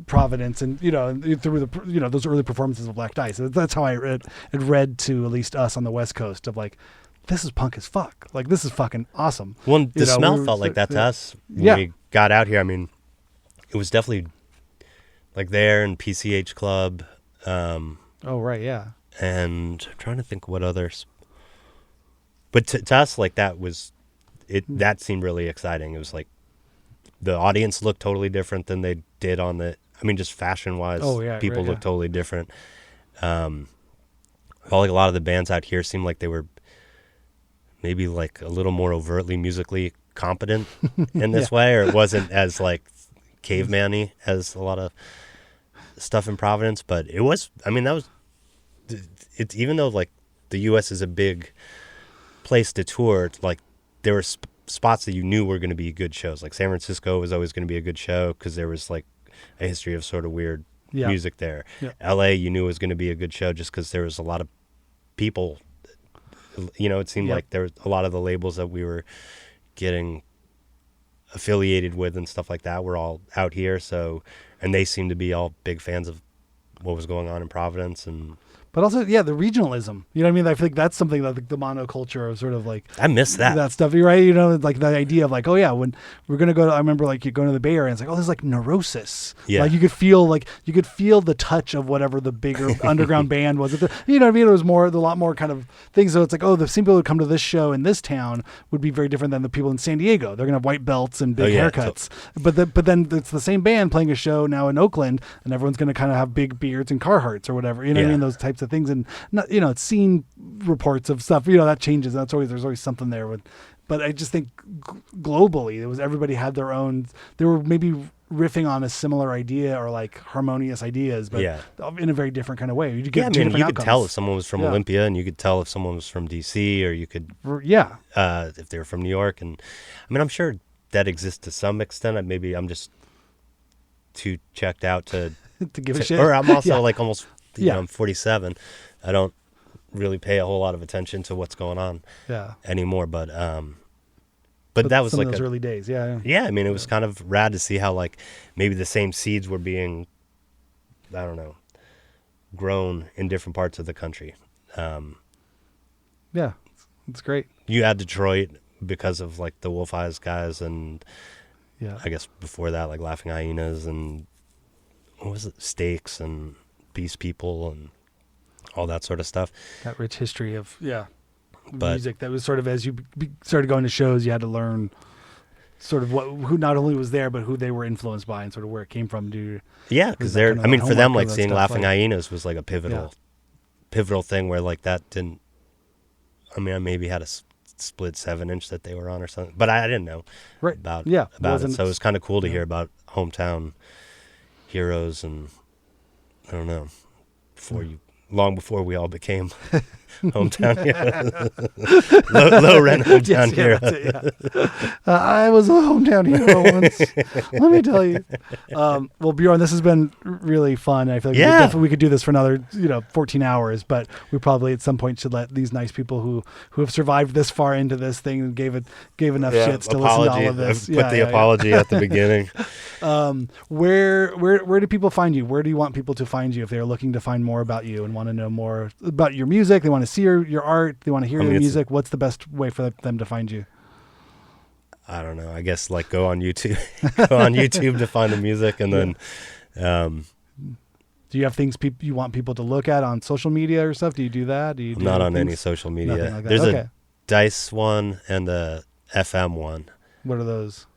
Providence and through the those early performances of Black Dice. That's how it read to at least us on the West Coast, of like, this is punk as fuck, like, this is fucking awesome. Well, the smell felt like that to us when we got out here. I mean, it was definitely like there and PCH Club. And I'm trying to think what others, but to us, like, that was it. That seemed really exciting. It was like, the audience looked totally different than they did on the, I mean, just fashion-wise, people looked totally different. Felt like a lot of the bands out here seemed like they were maybe like a little more overtly musically competent in this way, or it wasn't as like caveman-y as a lot of stuff in Providence. But it was, I mean, it's even though like the U.S. is a big place to tour, like, there were spots that you knew were going to be good shows. Like San Francisco was always going to be a good show because there was like a history of sort of weird music there. LA, you knew was going to be a good show just because there was a lot of people. It seemed like there was a lot of the labels that we were getting affiliated with and stuff like that were all out here. So, and they seemed to be all big fans of what was going on in Providence. And but also, the regionalism. You know what I mean? I feel like that's something that the monoculture of sort of like, I miss that stuff. You're right. Like the idea of like, oh yeah, when we're gonna go to, I remember like you going to the Bay Area, and it's like, oh, there's like Neurosis. Yeah. Like you could feel the touch of whatever the bigger underground band was. You know what I mean? It was a lot more kind of things. So it's like, oh, the same people who come to this show in this town would be very different than the people in San Diego. They're gonna have white belts and big haircuts. But then it's the same band playing a show now in Oakland, and everyone's gonna kind of have big beards and Carhartts or whatever. You know what I mean? Those types of things. And it's seen reports of stuff, that changes. There's always something there but I just think globally everybody had their own, they were maybe riffing on a similar idea or like harmonious ideas, but in a very different kind of way. You could tell if someone was from Olympia, and you could tell if someone was from DC, or you could, if they were from New York. And I mean, I'm sure that exists to some extent. Maybe I'm just too checked out to give a shit. Or I'm also like almost, I'm 47. I don't really pay a whole lot of attention to what's going on anymore. But that was like those early days. Yeah. I mean, it was kind of rad to see how like maybe the same seeds were being, I don't know, grown in different parts of the country. It's great. You had Detroit because of like the Wolf Eyes guys, and I guess before that, like Laughing Hyenas and what was it, Stakes and Beast People and all that sort of stuff. That rich history of music that was sort of, as you started going to shows, you had to learn sort of who not only was there, but who they were influenced by and sort of where it came from. Because they're, I mean, for them, like seeing Laughing Hyenas was like a pivotal thing where like that didn't, I mean, I maybe had a split 7-inch that they were on or something, but I didn't know about it. So it was kind of cool to hear about hometown heroes, and I don't know, long before we all became hometown heroes. low rent hometown hero. I was a hometown hero once. Let me tell you. Well, Bjorn, this has been really fun. I feel like we could do this for another 14 hours, but we probably at some point should let these nice people who have survived this far into this thing and gave enough shits to listen to all of this. Put the apology at the beginning. Where do people find you? Where do you want people to find you if they're looking to find more about you and want to know more about your music? They want to see your art. They want to hear your music. What's the best way for them to find you? I don't know. I guess like go on YouTube to find the music, and then Do you have things you want people to look at on social media or stuff? Do you do that? Do you I'm not on any social media. Like There's a Dice one and a FM one. What are those?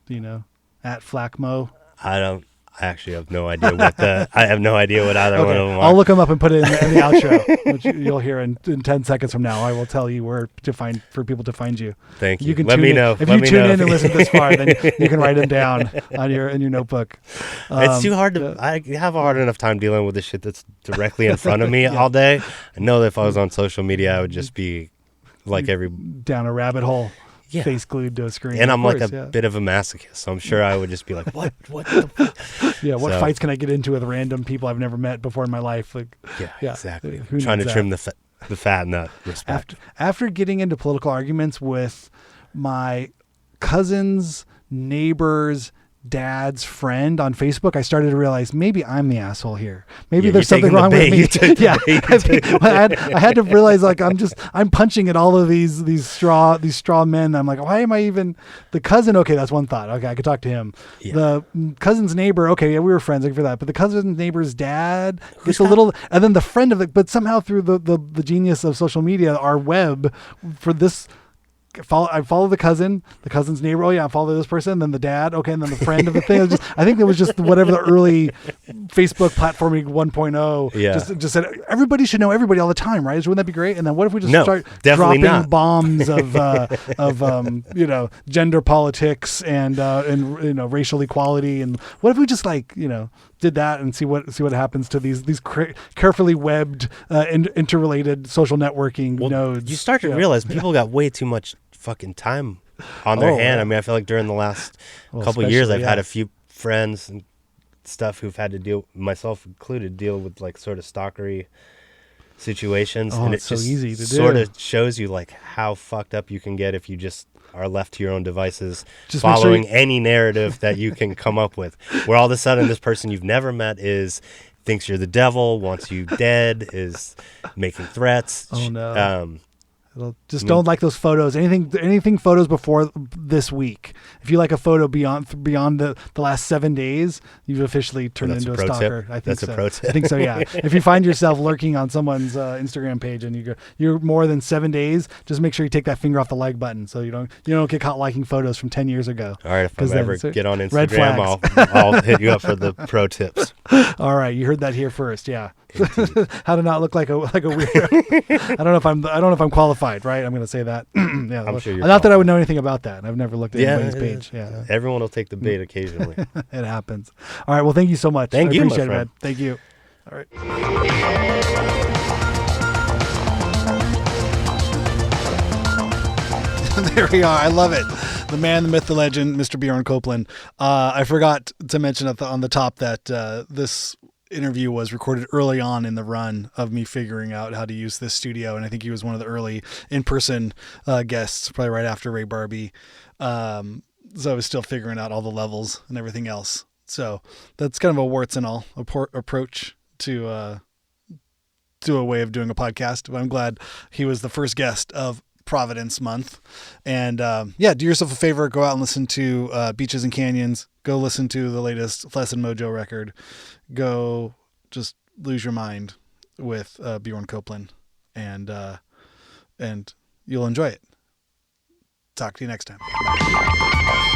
Do you know? At Flackmo? I actually have no idea I have no idea what either one of them are. I'll look them up and put it in the outro, which you'll hear in 10 seconds from now. I will tell you where to find for people to find you. Thank you. You can Let me know. If you tune in and listen this far, then you can write them down in your notebook. It's too hard to. I have a hard enough time dealing with the shit that's directly in front of me all day. I know that if I was on social media, I would just be like down a rabbit hole. Yeah. Face glued to a screen. And I'm like a bit of a masochist, so I'm sure I would just be like, what the fuck? Yeah, what fights can I get into with random people I've never met before in my life? Like, yeah. Exactly. Trying to trim the fat in that respect. After getting into political arguments with my cousin's neighbor's dad's friend on Facebook, I started to realize maybe I'm the asshole here. Maybe there's something wrong with me. Yeah, I had to realize like I'm punching at all of these straw men. I'm like, why am I even the cousin? Okay, that's one thought. Okay, I could talk to him. Yeah. The cousin's neighbor. Okay, yeah, we were friends for that. But the cousin's neighbor's dad, just a little, and then the friend of it. But somehow through the genius of social media, our web for this. I follow the cousin's neighbor. Oh yeah, I follow this person, then the dad. Okay, and then the friend of the thing. I think it was just whatever the early Facebook platforming 1.0. Yeah. Just said everybody should know everybody all the time, right? Wouldn't that be great? And then what if we just start dropping bombs of gender politics and racial equality, and what if we just did that and see what happens to these carefully webbed interrelated social networking nodes. You start to realize people got way too much fucking time on their hand. I mean, I feel like during the last couple of years, I've had a few friends and stuff who've had to deal, myself included, deal with like sort of stalkery situations, and it's so easy to sort of shows you like how fucked up you can get if you just are left to your own devices, just following any narrative that you can come up with, where all of a sudden this person you've never met thinks you're the devil, wants you dead, is making threats. Oh no. Don't like those photos. Anything photos before this week. If you like a photo beyond the last 7 days, you've officially turned into a stalker. I think that's a pro tip. I think so. Yeah. If you find yourself lurking on someone's Instagram page and you're more than 7 days, just make sure you take that finger off the like button so you don't get caught liking photos from 10 years ago. All right. If I ever get on Instagram, I'll hit you up for the pro tips. All right. You heard that here first. Yeah. How to not look like a weirdo. I don't know if I'm qualified, right? I'm going to say that. Yeah, I'm sure you're not that I would know anything about that. I've never looked at anybody's page. Yeah, everyone will take the bait occasionally. It happens. All right. Well, thank you so much. I appreciate it, man. Thank you. All right. There we are. I love it. The man, the myth, the legend, Mr. Bjorn Copeland. I forgot to mention on the top that this interview was recorded early on in the run of me figuring out how to use this studio, and I think he was one of the early in-person guests, probably right after Ray Barbie. So I was still figuring out all the levels and everything else. So that's kind of a warts and all approach to a way of doing a podcast. But I'm glad he was the first guest of Providence month. And do yourself a favor, go out and listen to Beaches and Canyons. Go listen to the latest Flesh and Mojo record. Go just lose your mind with Bjorn Copeland, and you'll enjoy it. Talk to you next time. Bye.